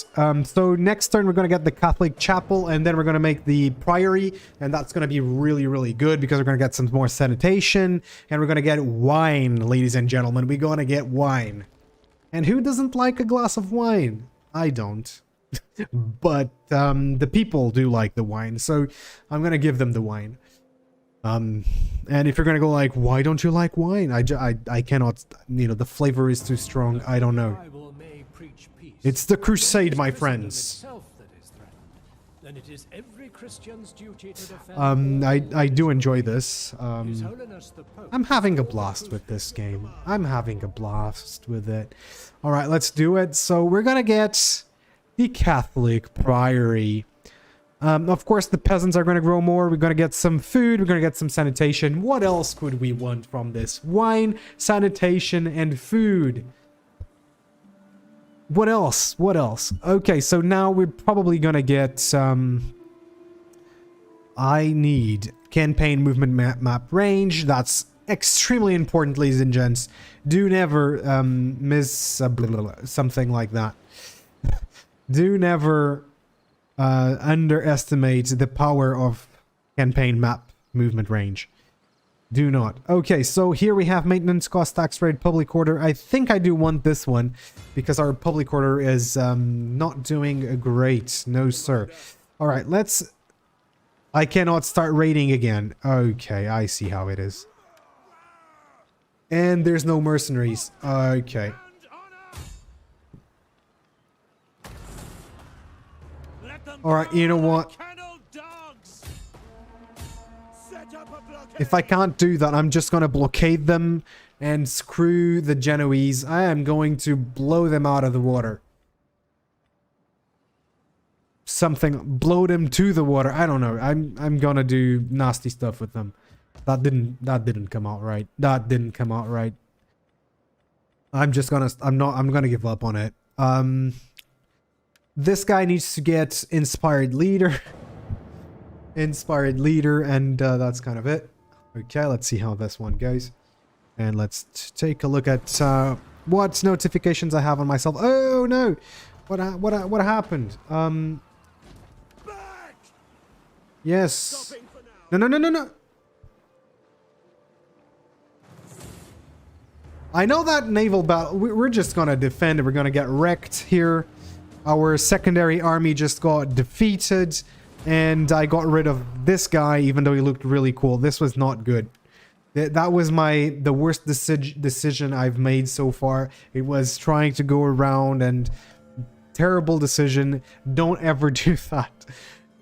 So next turn we're going to get the Catholic Chapel, and then we're going to make the Priory, and that's going to be really, really good because we're going to get some more sanitation, and we're going to get wine, ladies and gentlemen. We're going to get wine. And who doesn't like a glass of wine? I don't. But the people do like the wine, so I'm going to give them the wine. And if you're gonna go like, why don't you like wine? I cannot, you know, the flavor is too strong. I don't know. It's the crusade, my friends. I do enjoy this. I'm having a blast with this game. I'm having a blast with it. All right, let's do it. So we're gonna get the Catholic Priory. Of course, the peasants are going to grow more. We're going to get some food. We're going to get some sanitation. What else could we want from this? Wine, sanitation, and food. What else? What else? Okay, so now we're probably going to get... I need campaign movement map range. That's extremely important, ladies and gents. Do never miss something like that. Do never... underestimate the power of campaign map movement range. Do not. Okay, so here we have maintenance cost, tax rate, public order. I think I do want this one because our public order is not doing great. No, sir. All right, let's... I cannot start raiding again. Okay, I see how it is. And there's no mercenaries. Okay. Alright, you know what? If I can't do that, I'm just gonna blockade them and screw the Genoese. I am going to blow them out of the water. Blow them to the water. I don't know. I'm gonna do nasty stuff with them. That didn't come out right. That didn't come out right. I'm gonna give up on it. This guy needs to get inspired leader. Inspired leader, and that's kind of it. Okay, let's see how this one goes. And let's take a look at what notifications I have on myself. Oh no! What happened? Yes. No. I know that naval battle. We're just gonna defend. We're gonna get wrecked here. Our secondary army just got defeated, and I got rid of this guy, even though he looked really cool. This was not good. That was the worst decision I've made so far. It was trying to go around, and terrible decision. Don't ever do that,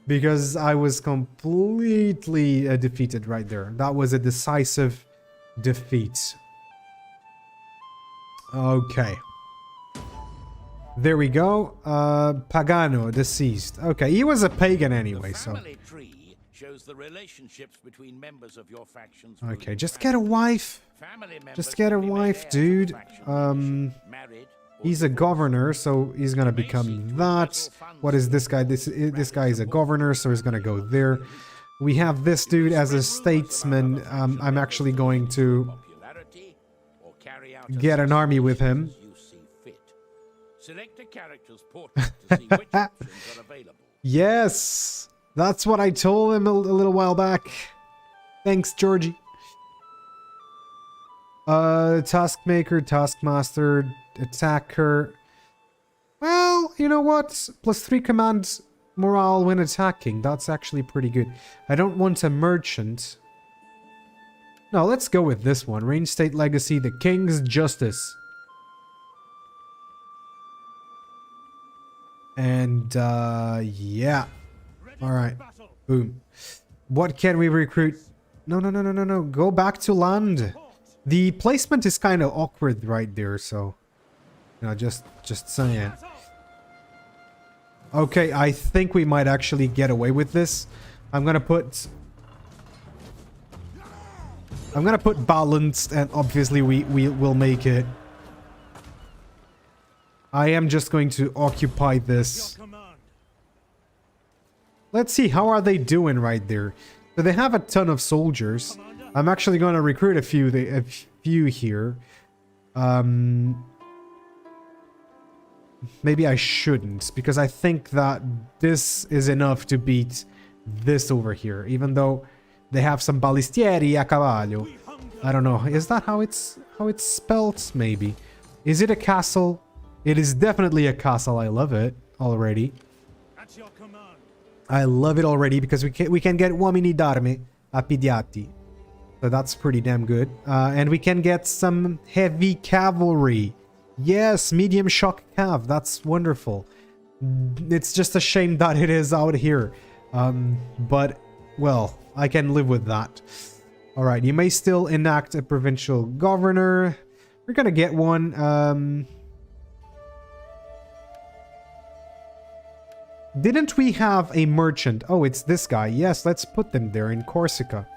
because I was completely defeated right there. That was a decisive defeat. Okay. There we go. Pagano, deceased. Okay, he was a pagan anyway, so... Family tree shows the relationships between members of your faction. Okay, just get a wife. Just get a wife, dude. He's a governor, so he's gonna become that. What is this guy? This guy is a governor, so he's gonna go there. We have this dude as a statesman. I'm actually going to get an army with him. Select a character's portrait to see which options are available. Yes! That's what I told him a little while back. Thanks, Georgie. Taskmaker, Taskmaster, Attacker. Well, you know what? +3 command morale when attacking. That's actually pretty good. I don't want a merchant. No, let's go with this one. Range State Legacy, the King's Justice. And, yeah. Alright. Boom. What can we recruit? No, no, no, no, no, no. Go back to land. The placement is kind of awkward right there, so... You know, just saying. Okay, I think we might actually get away with this. I'm gonna put balanced, and obviously we will make it. I am just going to occupy this. Let's see, how are they doing right there? So they have a ton of soldiers. I'm actually going to recruit a few here. Maybe I shouldn't, because I think that this is enough to beat this over here, even though they have some ballistieri a cavallo. I don't know. Is that how it's spelled? Maybe. Is it a castle? It is definitely a castle. I love it already. At your command. I love it already because we can get uomini d'arme appidiati. So that's pretty damn good. And we can get some heavy cavalry. Yes, medium shock cav. That's wonderful. It's just a shame that it is out here. But, well, I can live with that. Alright, you may still enact a provincial governor. We're gonna get one. Didn't we have a merchant? Oh, it's this guy. Yes, let's put them there in Corsica.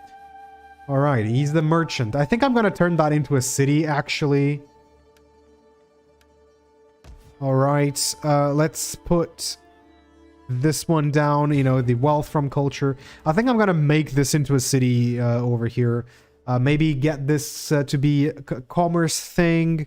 Alright, he's the merchant. I think I'm gonna turn that into a city, actually. Alright, let's put this one down, you know, the wealth from culture. I think I'm gonna make this into a city over here. Maybe get this to be a commerce thing.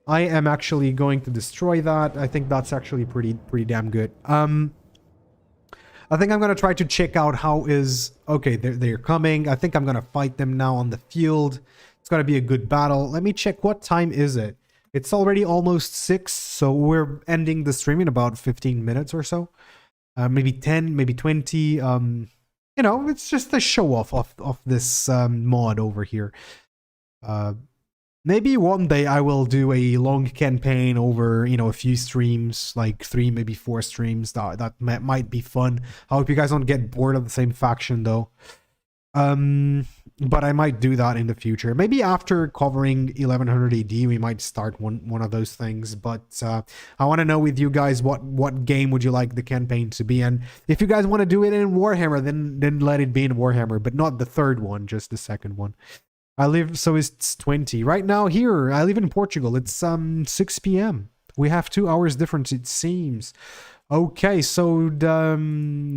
I am actually going to destroy that. I think that's actually pretty damn good. I think I'm gonna try to check out how is... Okay, they're coming. I think I'm gonna fight them now on the field. It's gonna be a good battle. Let me check, what time is it? It's already almost 6, so we're ending the stream in about 15 minutes or so. Maybe 10, maybe 20. You know, it's just a show off of this mod over here. Maybe one day I will do a long campaign over, you know, a few streams, like 3, maybe 4 streams. That might be fun. I hope you guys don't get bored of the same faction, though. But I might do that in the future. Maybe after covering 1100 AD, we might start one of those things. But I want to know with you guys what game would you like the campaign to be. And if you guys want to do it in Warhammer, then let it be in Warhammer. But not the third one, just the second one. I live, so it's 20. Right now here, I live in Portugal. It's 6 p.m. We have 2 hours difference, it seems. Okay, so the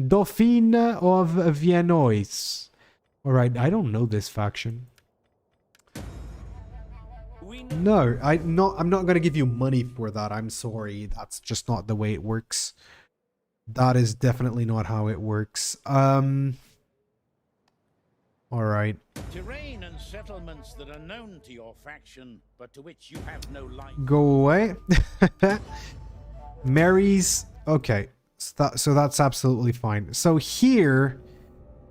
Dauphine of Viennois. Alright, I don't know this faction. No, I'm not gonna give you money for that. I'm sorry. That's just not the way it works. That is definitely not how it works. Alright. Terrain and settlements that are known to your faction, but to which you have no light. Go away. Mary's... Okay. So that's absolutely fine. So here...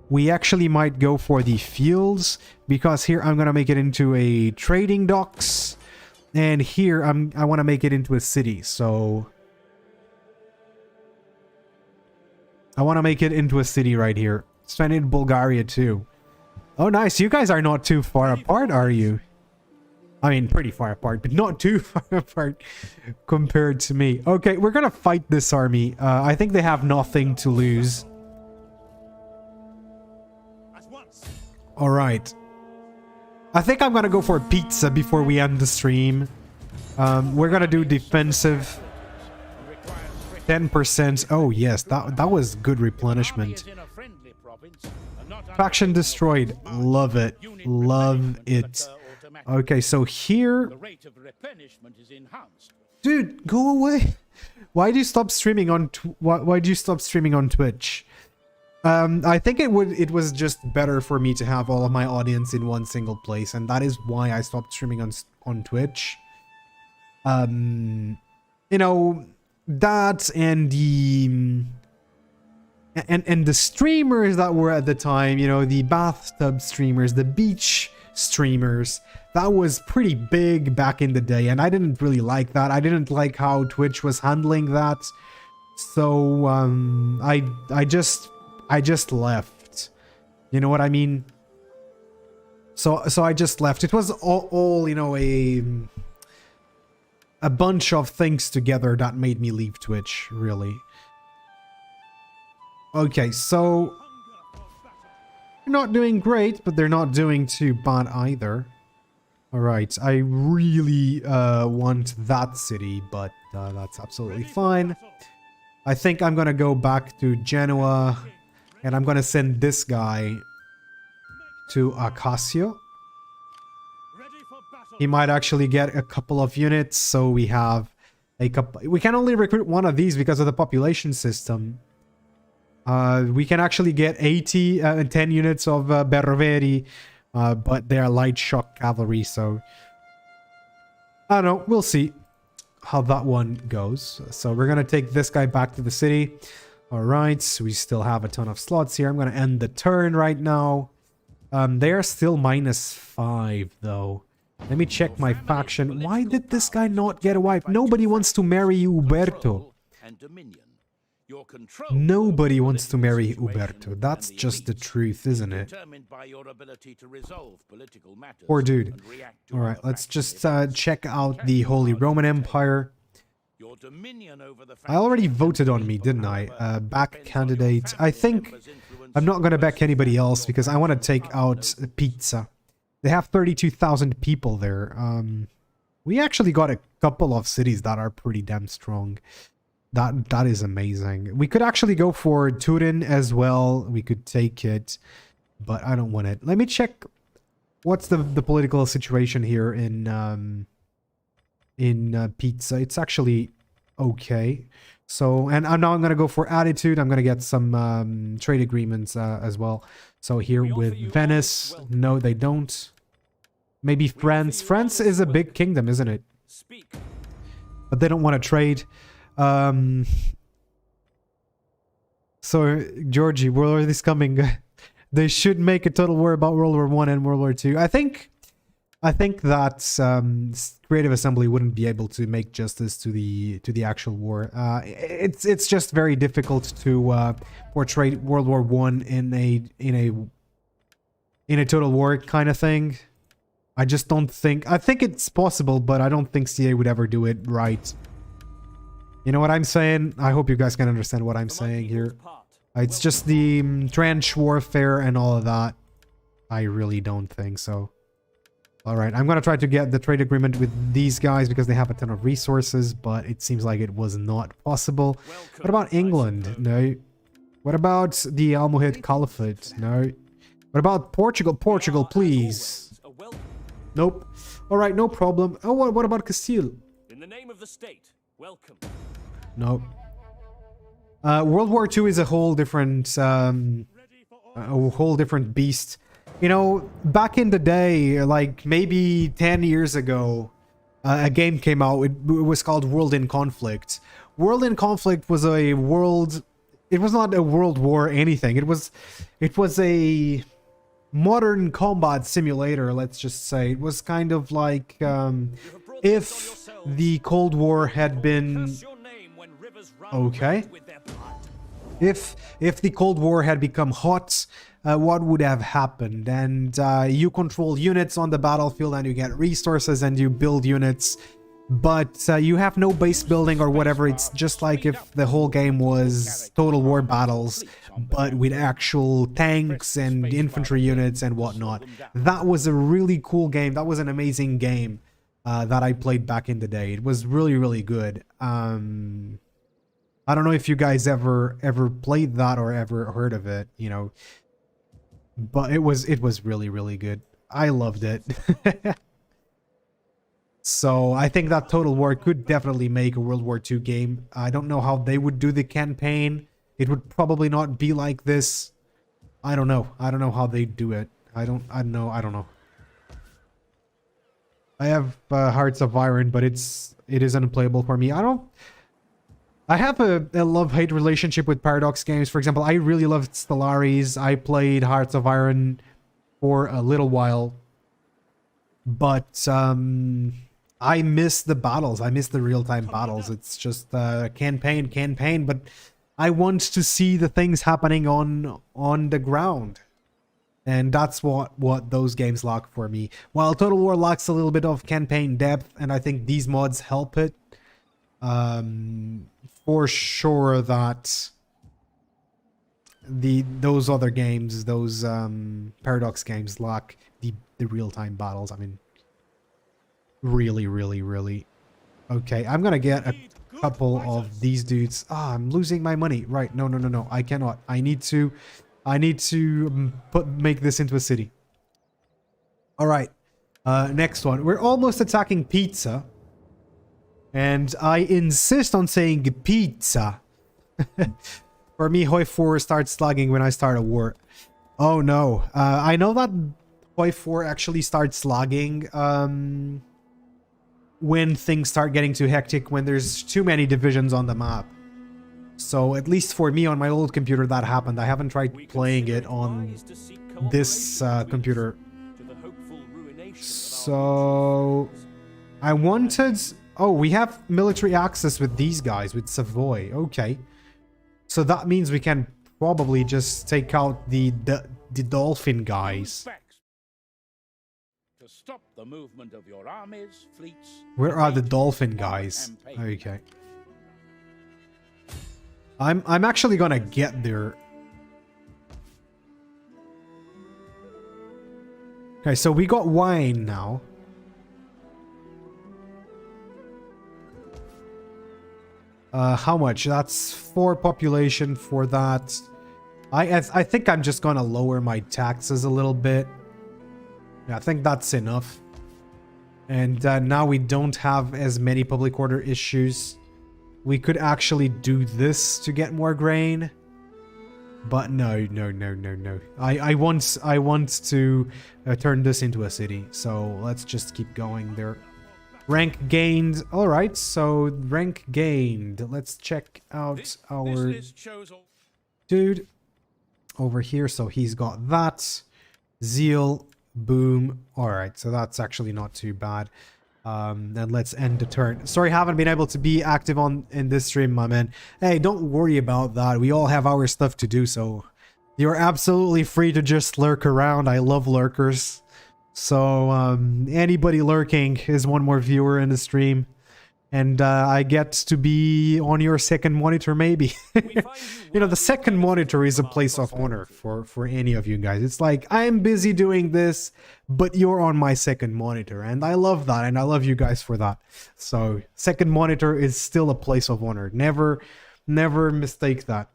We actually might go for the fields, because here I'm going to make it into a trading docks. And here I want to make it into a city, so... I want to make it into a city right here. Send in Bulgaria too. Oh, nice. You guys are not too far apart, are you? I mean, pretty far apart, but not too far apart compared to me. Okay, we're going to fight this army. I think they have nothing to lose. All right. I think I'm going to go for pizza before we end the stream. We're going to do defensive. 10%. Oh, yes. That was good replenishment. Faction destroyed. Love it. Love it. Okay, so here... Dude, go away. Why do you stop streaming on... Why do you stop streaming on Twitch? I think it was just better for me to have all of my audience in one single place, and that is why I stopped streaming on Twitch. You know, that and the and the streamers that were at the time, you know, the bathtub streamers, the beach streamers, that was pretty big back in the day, and I didn't really like that. I didn't like how Twitch was handling that. So I just left. You know what I mean? So I just left. It was all you know, a bunch of things together that made me leave Twitch, really. Okay, so they're not doing great, but they're not doing too bad either. Alright, I really want that city, but that's absolutely fine. I think I'm gonna go back to Genoa, and I'm gonna send this guy to Acasio. He might actually get a couple of units, so we have a couple. We can only recruit one of these because of the population system. We can actually get 10 units of Berveri, but they are light shock cavalry, so I don't know. We'll see how that one goes. So we're gonna take this guy back to the city. All right, so we still have a ton of slots here. I'm gonna end the turn right now. They are still -5 though. Let me check my faction. Why did this guy not get a wife? Nobody wants to marry Uberto. Nobody wants to marry Uberto. That's just the truth, isn't it? Poor dude. Alright, let's just check out the Holy Roman Empire. I already voted on me, didn't I? Back candidate. I think I'm not going to back anybody else because I want to take out Pizza. They have 32,000 people there. We actually got a couple of cities that are pretty damn strong. That is amazing. We could actually go for Turin as well. We could take it, but I don't want it. Let me check what's the political situation here in Pizza. It's actually okay. So, and I'm now going to go for attitude. I'm going to get some trade agreements as well. So here with Venice, no, they don't. Maybe France. France is a big kingdom, isn't it? But they don't want to trade. So, Georgie, World War is coming. They should make a total war about World War I and World War II. I think that Creative Assembly wouldn't be able to make justice to the actual war. It's just very difficult to portray World War I in a total war kind of thing. I just don't think. I think it's possible, but I don't think CA would ever do it right. You know what I'm saying? I hope you guys can understand what I'm saying here. It's just the trench warfare and all of that. I really don't think so. Alright, I'm going to try to get the trade agreement with these guys because they have a ton of resources, but it seems like it was not possible. What about England? No. What about the Almohad Caliphate? No. What about Portugal? Portugal, please. Nope. Alright, no problem. Oh, what about Castile? In the name of the state, welcome. Nope. World War II is a whole different beast. You know, back in the day, like maybe 10 years ago, a game came out. It was called World in Conflict. World in Conflict was a world. It was not a world war anything. It was a modern combat simulator. Let's just say it was kind of like if the Cold War had been okay. If the Cold War had become hot, what would have happened? And you control units on the battlefield and you get resources and you build units, but you have no base building or whatever. It's just like if the whole game was Total War battles, but with actual tanks and infantry units and whatnot. That was a really cool game. That was an amazing game that I played back in the day. It was really, really good. I don't know if you guys ever played that or ever heard of it, you know. But it was really, really good. I loved it. So I think that Total War could definitely make a World War II game. I don't know how they would do the campaign. It would probably not be like this. I don't know. I don't know how they do it. I don't know. I have Hearts of Iron, but it is unplayable for me. I have a love-hate relationship with Paradox games. For example, I really loved Stellaris. I played Hearts of Iron for a little while. But I miss the battles. I miss the real-time battles. It's just campaign. But I want to see the things happening on the ground. And that's what those games lack for me. While Total War lacks a little bit of campaign depth, and I think these mods help it. For sure that those other games, those Paradox games lack the real-time battles. I mean, really. Okay, I'm gonna get a couple of these dudes. Ah, I'm losing my money. Right, no. I cannot. I need to make this into a city. All right, next one. We're almost attacking Pizza. And I insist on saying pizza. For me, Hoi 4 starts lagging when I start a war. Oh no. I know that Hoi 4 actually starts lagging when things start getting too hectic, when there's too many divisions on the map. So at least for me on my old computer that happened. I haven't tried playing it on this computer. So I wanted... Oh, we have military access with these guys, with Savoy. Okay. So that means we can probably just take out the dolphin guys. To stop the movement of your armies, fleets. Where are the dolphin guys? Okay. I'm actually gonna get there. Okay, so we got wine now. How much? That's 4 population for that. I think I'm just gonna lower my taxes a little bit. Yeah, I think that's enough. And now we don't have as many public order issues. We could actually do this to get more grain. But no. I want to turn this into a city. So let's just keep going there. Rank gained. All right, so rank gained. Let's check out our dude over here. So he's got that. Zeal. Boom. All right, so that's actually not too bad. Then let's end the turn. Sorry, haven't been able to be active in this stream, my man. Hey, don't worry about that. We all have our stuff to do, so you're absolutely free to just lurk around. I love lurkers. So anybody lurking is one more viewer in the stream, and I get to be on your second monitor maybe. You know, the second monitor is a place of honor for any of you guys. It's like, I am busy doing this, but you're on my second monitor, and I love that, and I love you guys for that. So second monitor is still a place of honor. Never mistake that.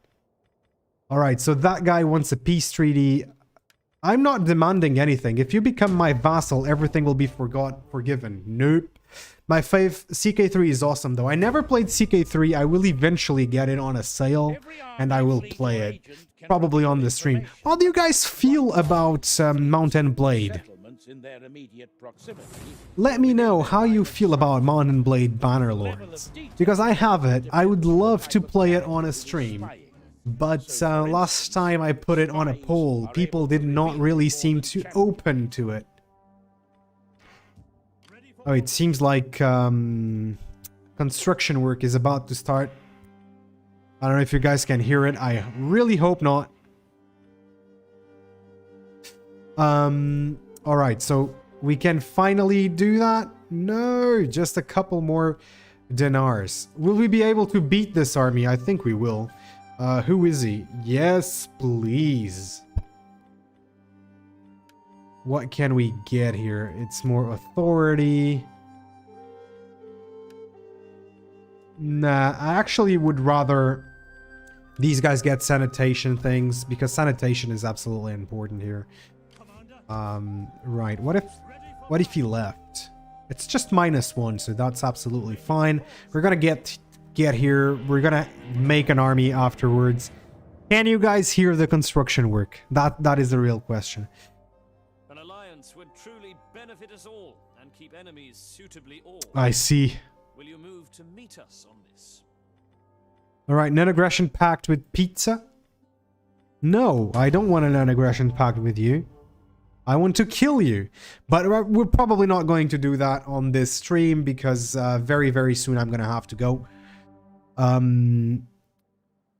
All right, so that guy wants a peace treaty. I'm not demanding anything. If you become my vassal, everything will be forgiven. Nope. My fave, CK3 is awesome though. I never played CK3. I will eventually get it on a sale and I will play it. Probably on the stream. How do you guys feel about Mountain Blade? Let me know how you feel about Mountain Blade Bannerlords. Because I have it. I would love to play it on a stream. But last time I put it on a poll, people did not really seem too open to it. Oh, it seems like construction work is about to start. I don't know if you guys can hear it. I really hope not. Alright, so we can finally do that? No, just a couple more dinars. Will we be able to beat this army? I think we will. Who is he? Yes, please. What can we get here? It's more authority. Nah, I actually would rather these guys get sanitation things, because sanitation is absolutely important here. Right. What if he left? It's just -1, so that's absolutely fine. We're gonna get here. We're gonna make an army afterwards. Can you guys hear the construction work? That is the real question. An alliance would truly benefit us all and keep enemies suitably awed. I see. Will you move to meet us on this? Alright, non-aggression pact with Pizza? No, I don't want a non-aggression pact with you. I want to kill you. But we're probably not going to do that on this stream, because very, very soon I'm gonna have to go.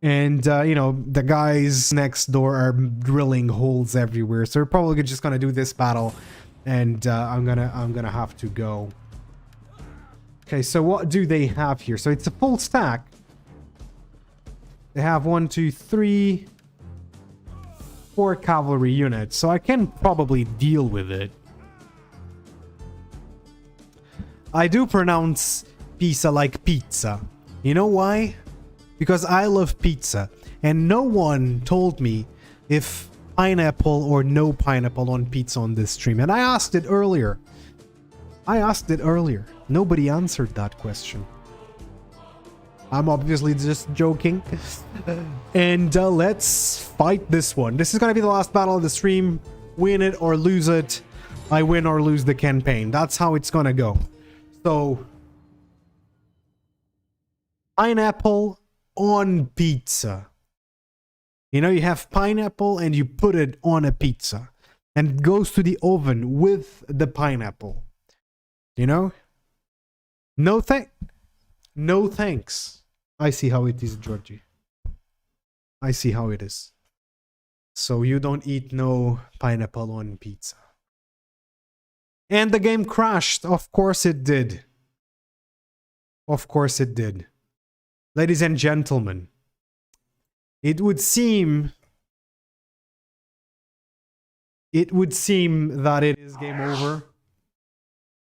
And you know, the guys next door are drilling holes everywhere, so we're probably just gonna do this battle, and I'm gonna have to go. Okay, so what do they have here? So it's a full stack. They have 1, 2, 3, 4 cavalry units, so I can probably deal with it. I do pronounce pizza like pizza. You know why? Because I love pizza, and no one told me if pineapple or no pineapple on pizza on this stream. And I asked it earlier. Nobody answered that question. I'm obviously just joking. And let's fight this one. This is gonna be the last battle of the stream. Win it or lose it. I win or lose the campaign. That's how it's gonna go. So, pineapple on pizza. You know, you have pineapple and you put it on a pizza. And it goes to the oven with the pineapple. You know? No thanks. I see how it is, Georgie. I see how it is. So you don't eat no pineapple on pizza. And the game crashed. Of course it did. Of course it did. Ladies and gentlemen, it would seem that it is game over.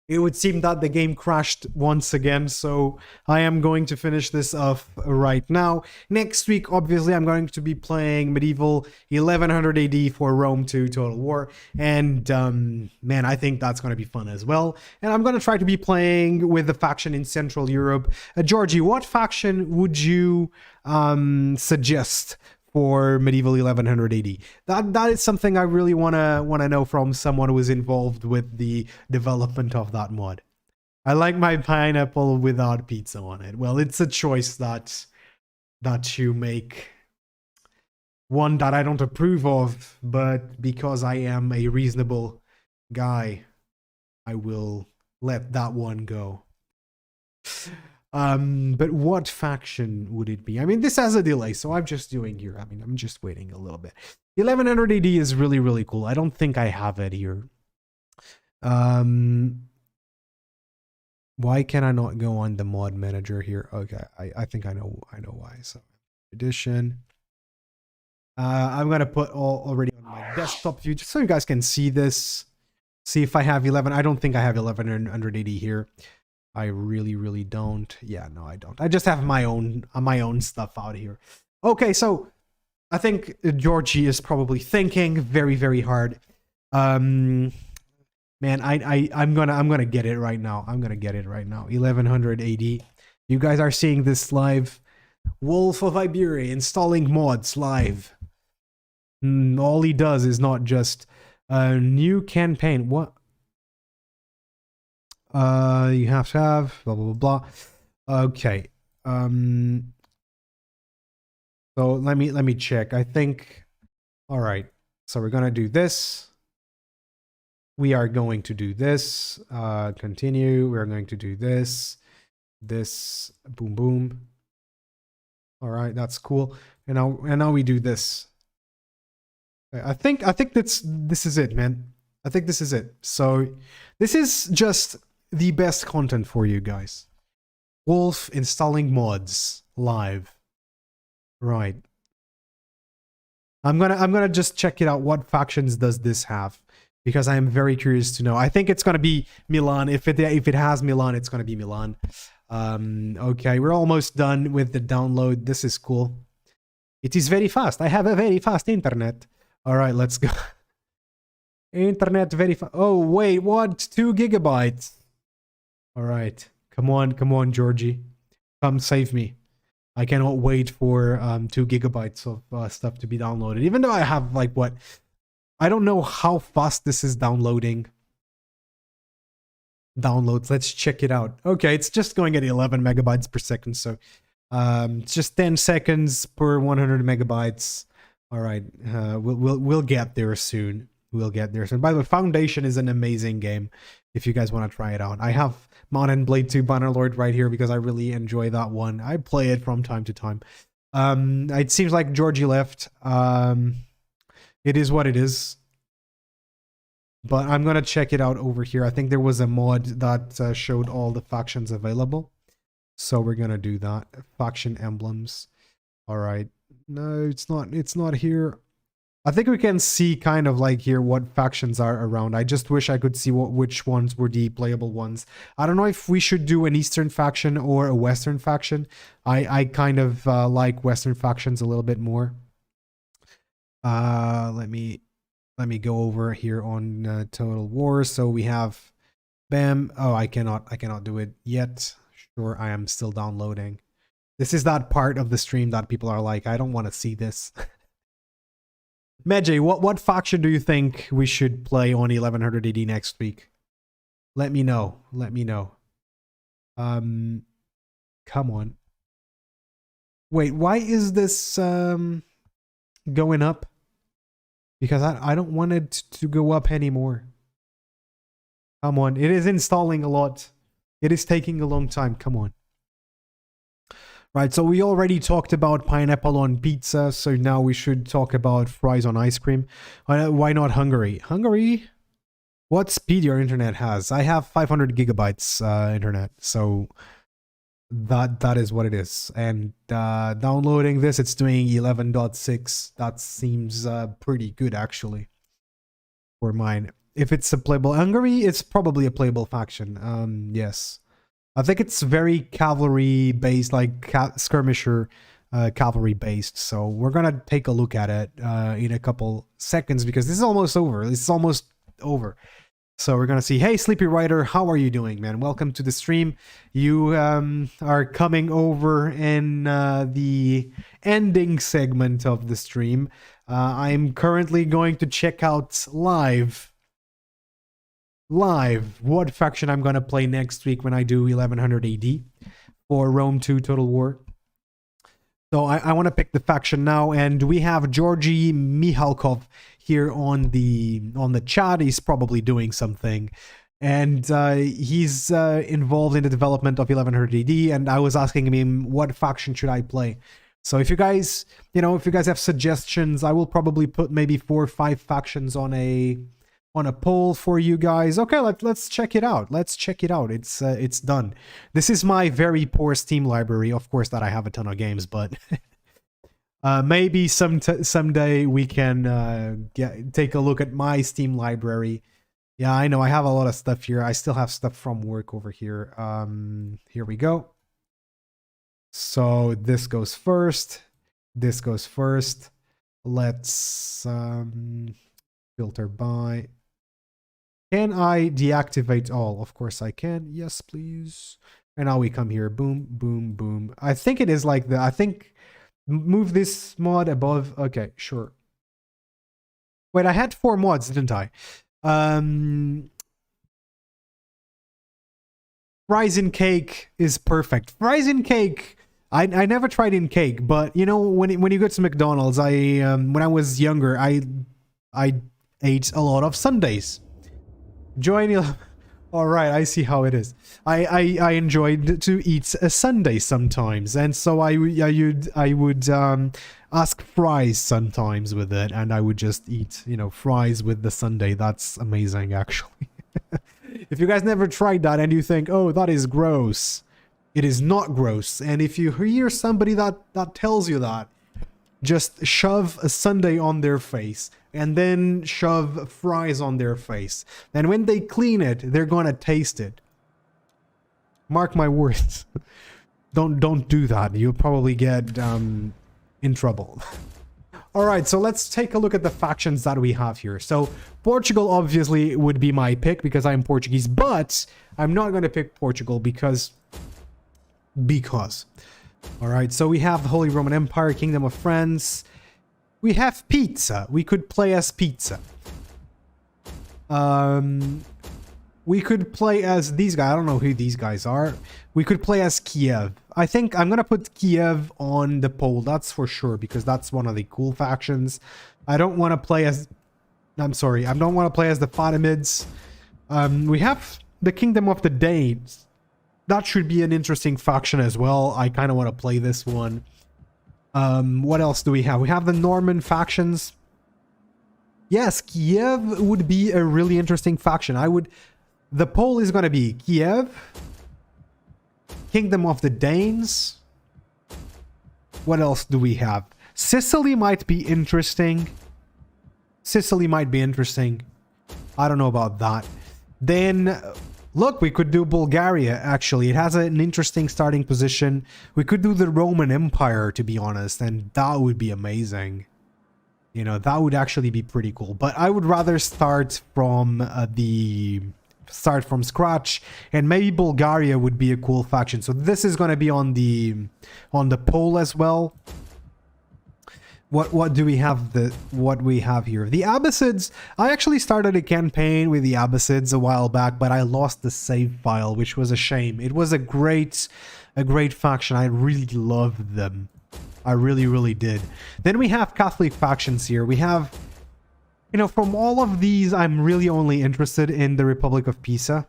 It would seem that the game crashed once again, so I am going to finish this off right now. Next week, obviously, I'm going to be playing Medieval 1100 AD for Rome 2 Total War, and man, I think that's going to be fun as well. And I'm going to try to be playing with the faction in Central Europe. Georgie, what faction would you suggest for Medieval 1100 AD? That is something I really want to know from someone who was involved with the development of that mod. I like my pineapple without pizza on it. Well, it's a choice that you make. One that I don't approve of, but because I am a reasonable guy, I will let that one go. But what faction would it be? I mean, this has a delay, so I'm just doing here. I mean, I'm just waiting a little bit. 1100 AD is really, really cool. I don't think I have it here. Why can I not go on the mod manager here? Okay, I think I know why. So, edition. I'm gonna put all already on my desktop view just so you guys can see this. See if I have 11. I don't think I have 1100 AD here. I really don't. Yeah, no, I don't. I just have my own stuff out here. Okay, so I think Georgie is probably thinking very hard. Man, I'm gonna get it right now. 1100 AD. You guys are seeing this live. Wolf of Iberia installing mods live. All he does is not just a new campaign. What? You have to have blah blah blah. Okay. So let me check. I think. All right. So we're gonna do this. We are going to do this. Continue. We're going to do this. This. Boom boom. All right. That's cool. And now we do this. I think this is it, man. I think this is it. So this is just the best content for you guys. Wolf installing mods live. Right. I'm gonna just check it out. What factions does this have? Because I am very curious to know. I think it's gonna be Milan. If it has Milan, it's gonna be Milan. Okay, we're almost done with the download. This is cool. It is very fast. I have a very fast internet. All right, let's go. Internet very fast. Oh wait, what? 2 gigabytes. All right, come on, Georgie, come save me. I cannot wait for 2 gigabytes of stuff to be downloaded. Even though I have like what? I don't know how fast this is downloading. Downloads. Let's check it out. Okay, it's just going at 11 megabytes per second. So it's just 10 seconds per 100 megabytes. All right, we'll get there soon. We'll get there soon. By the way, Foundation is an amazing game. If you guys want to try it out, I have Mount and Blade 2 Bannerlord right here because I really enjoy that one. I play it from time to time. It seems like Georgie left. It is what it is. But I'm gonna check it out over here. I think there was a mod that showed all the factions available. So we're gonna do that. Faction emblems. Alright. No, it's not here. I think we can see kind of like here what factions are around. I just wish I could see which ones were the playable ones. I don't know if we should do an Eastern faction or a Western faction. I kind of like Western factions a little bit more. Let me go over here on Total War. So we have bam. Oh, I cannot do it yet. Sure, I am still downloading. This is that part of the stream that people are like, I don't want to see this. Medjay, what faction do you think we should play on 1100 AD next week? Let me know. Let me know. Come on. Wait, why is this going up? Because I don't want it to go up anymore. Come on. It is installing a lot. It is taking a long time. Come on. Right, so we already talked about pineapple on pizza, so now we should talk about fries on ice cream. Why not Hungary? Hungary? What speed your internet has? I have 500 gigabytes internet, so that is what it is. And downloading this, it's doing 11.6. That seems pretty good, actually, for mine. If it's a playable Hungary, it's probably a playable faction. Yes. I think it's very cavalry based, like skirmisher cavalry based. So we're gonna take a look at it in a couple seconds because this is almost over. This is almost over. So we're gonna see. Hey, Sleepy Rider, how are you doing, man? Welcome to the stream. You are coming over in the ending segment of the stream. I'm currently going to check out live what faction I'm gonna play next week when I do 1100 AD for Rome 2 Total War. So I want to pick the faction now, and we have Georgy Mihalkov here on the chat. He's probably doing something, and he's involved in the development of 1100 AD, and I was asking him what faction should I play. So if you guys, if you guys have suggestions, I will probably put maybe 4 or 5 factions on a poll for you guys. Okay, let's check it out. Let's check it out. It's done. This is my very poor Steam library. Of course that I have a ton of games, but maybe someday we can take a look at my Steam library. Yeah, I know I have a lot of stuff here. I still have stuff from work over here. Here we go. So this goes first. This goes first. Let's filter by. Can I deactivate all? Of course I can. Yes, please. And now we come here. Boom, boom, boom. I think it is like I think move this mod above. Okay, sure. Wait, I had 4 mods, didn't I? Fries in cake is perfect. Fries in cake. I never tried in cake, but when you go to McDonald's, when I was younger, I ate a lot of sundaes. Join. All right, I see how it is. I enjoyed to eat a sundae sometimes, and so I would ask fries sometimes with it, and I would just eat fries with the sundae. That's amazing, actually. If you guys never tried that and you think, oh, that is gross, it is not gross. And if you hear somebody that tells you that, just shove a sundae on their face and then shove fries on their face. And when they clean it, they're gonna taste it. Mark my words. Don't do that. You'll probably get in trouble. All right, so let's take a look at the factions that we have here. So Portugal obviously would be my pick because I'm Portuguese, but I'm not going to pick Portugal because. All right, so we have the Holy Roman Empire, Kingdom of France. We have Pizza. We could play as Pizza. We could play as these guys. I don't know who these guys are. We could play as Kiev. I think I'm going to put Kiev on the poll. That's for sure, because that's one of the cool factions. I don't want to play as... I'm sorry. I don't want to play as the Fatimids. We have the Kingdom of the Danes. That should be an interesting faction as well. I kind of want to play this one. What else do we have? We have the Norman factions. Yes, Kiev would be a really interesting faction. The poll is going to be Kiev, Kingdom of the Danes. What else do we have? Sicily might be interesting. Sicily might be interesting. I don't know about that. Then, look, we could do Bulgaria, actually. It has an interesting starting position. We could do the Roman Empire, to be honest, and that would be amazing. You know, that would actually be pretty cool. But I would rather start from scratch, and maybe Bulgaria would be a cool faction. So this is going to be on the poll as well. What do we have what we have here? The Abbasids. I actually started a campaign with the Abbasids a while back, but I lost the save file, which was a shame. It was a great faction. I really loved them. I really did. Then we have Catholic factions here. We have, you know, from all of these, I'm really only interested in the Republic of Pisa.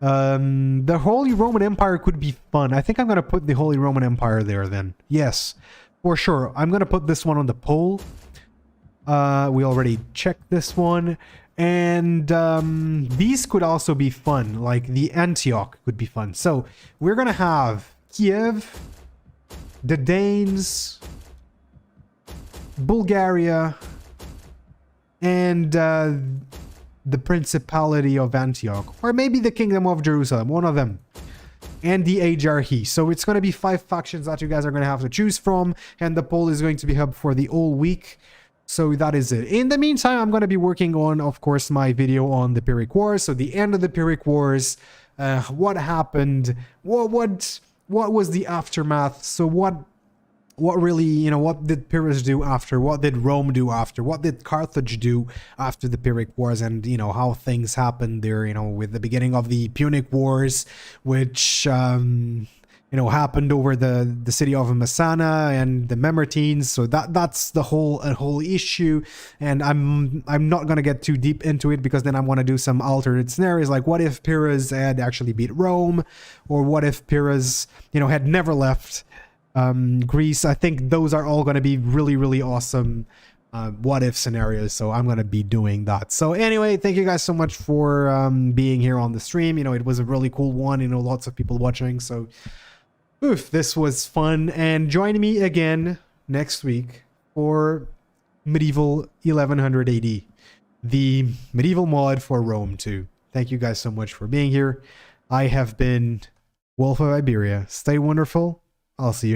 The Holy Roman Empire could be fun. I think I'm going to put the Holy Roman Empire there then. Yes, for sure. I'm going to put this one on the poll. We already checked this one. And these could also be fun. Like the Antioch could be fun. So we're going to have Kiev, the Danes, Bulgaria, and the Principality of Antioch, or maybe the Kingdom of Jerusalem, one of them, and the Ajarchy. So it's going to be 5 factions that you guys are going to have to choose from, and the poll is going to be up for the whole week. So that is it. In the meantime, I'm going to be working on, of course, my video on the Pyrrhic Wars. So the end of the Pyrrhic Wars, what happened, what was the aftermath? So what really, you know, what did Pyrrhus do after? What did Rome do after? What did Carthage do after the Pyrrhic Wars? And, you know, how things happened there, you know, with the beginning of the Punic Wars, which, you know, happened over the city of Messana and the Mamertines. So that's the whole issue. And I'm not going to get too deep into it, because then I want to do some alternate scenarios, like what if Pyrrhus had actually beat Rome, or what if Pyrrhus, you know, had never left Greece. I think those are all going to be really awesome what if scenarios, so I'm going to be doing that. So anyway, thank you guys so much for being here on the stream. You know, it was a really cool one, you know, lots of people watching, so this was fun. And join me again next week for Medieval 1100 AD, the medieval mod for Rome 2. Thank you guys so much for being here. I have been Wolf of Iberia. Stay wonderful. I'll see you.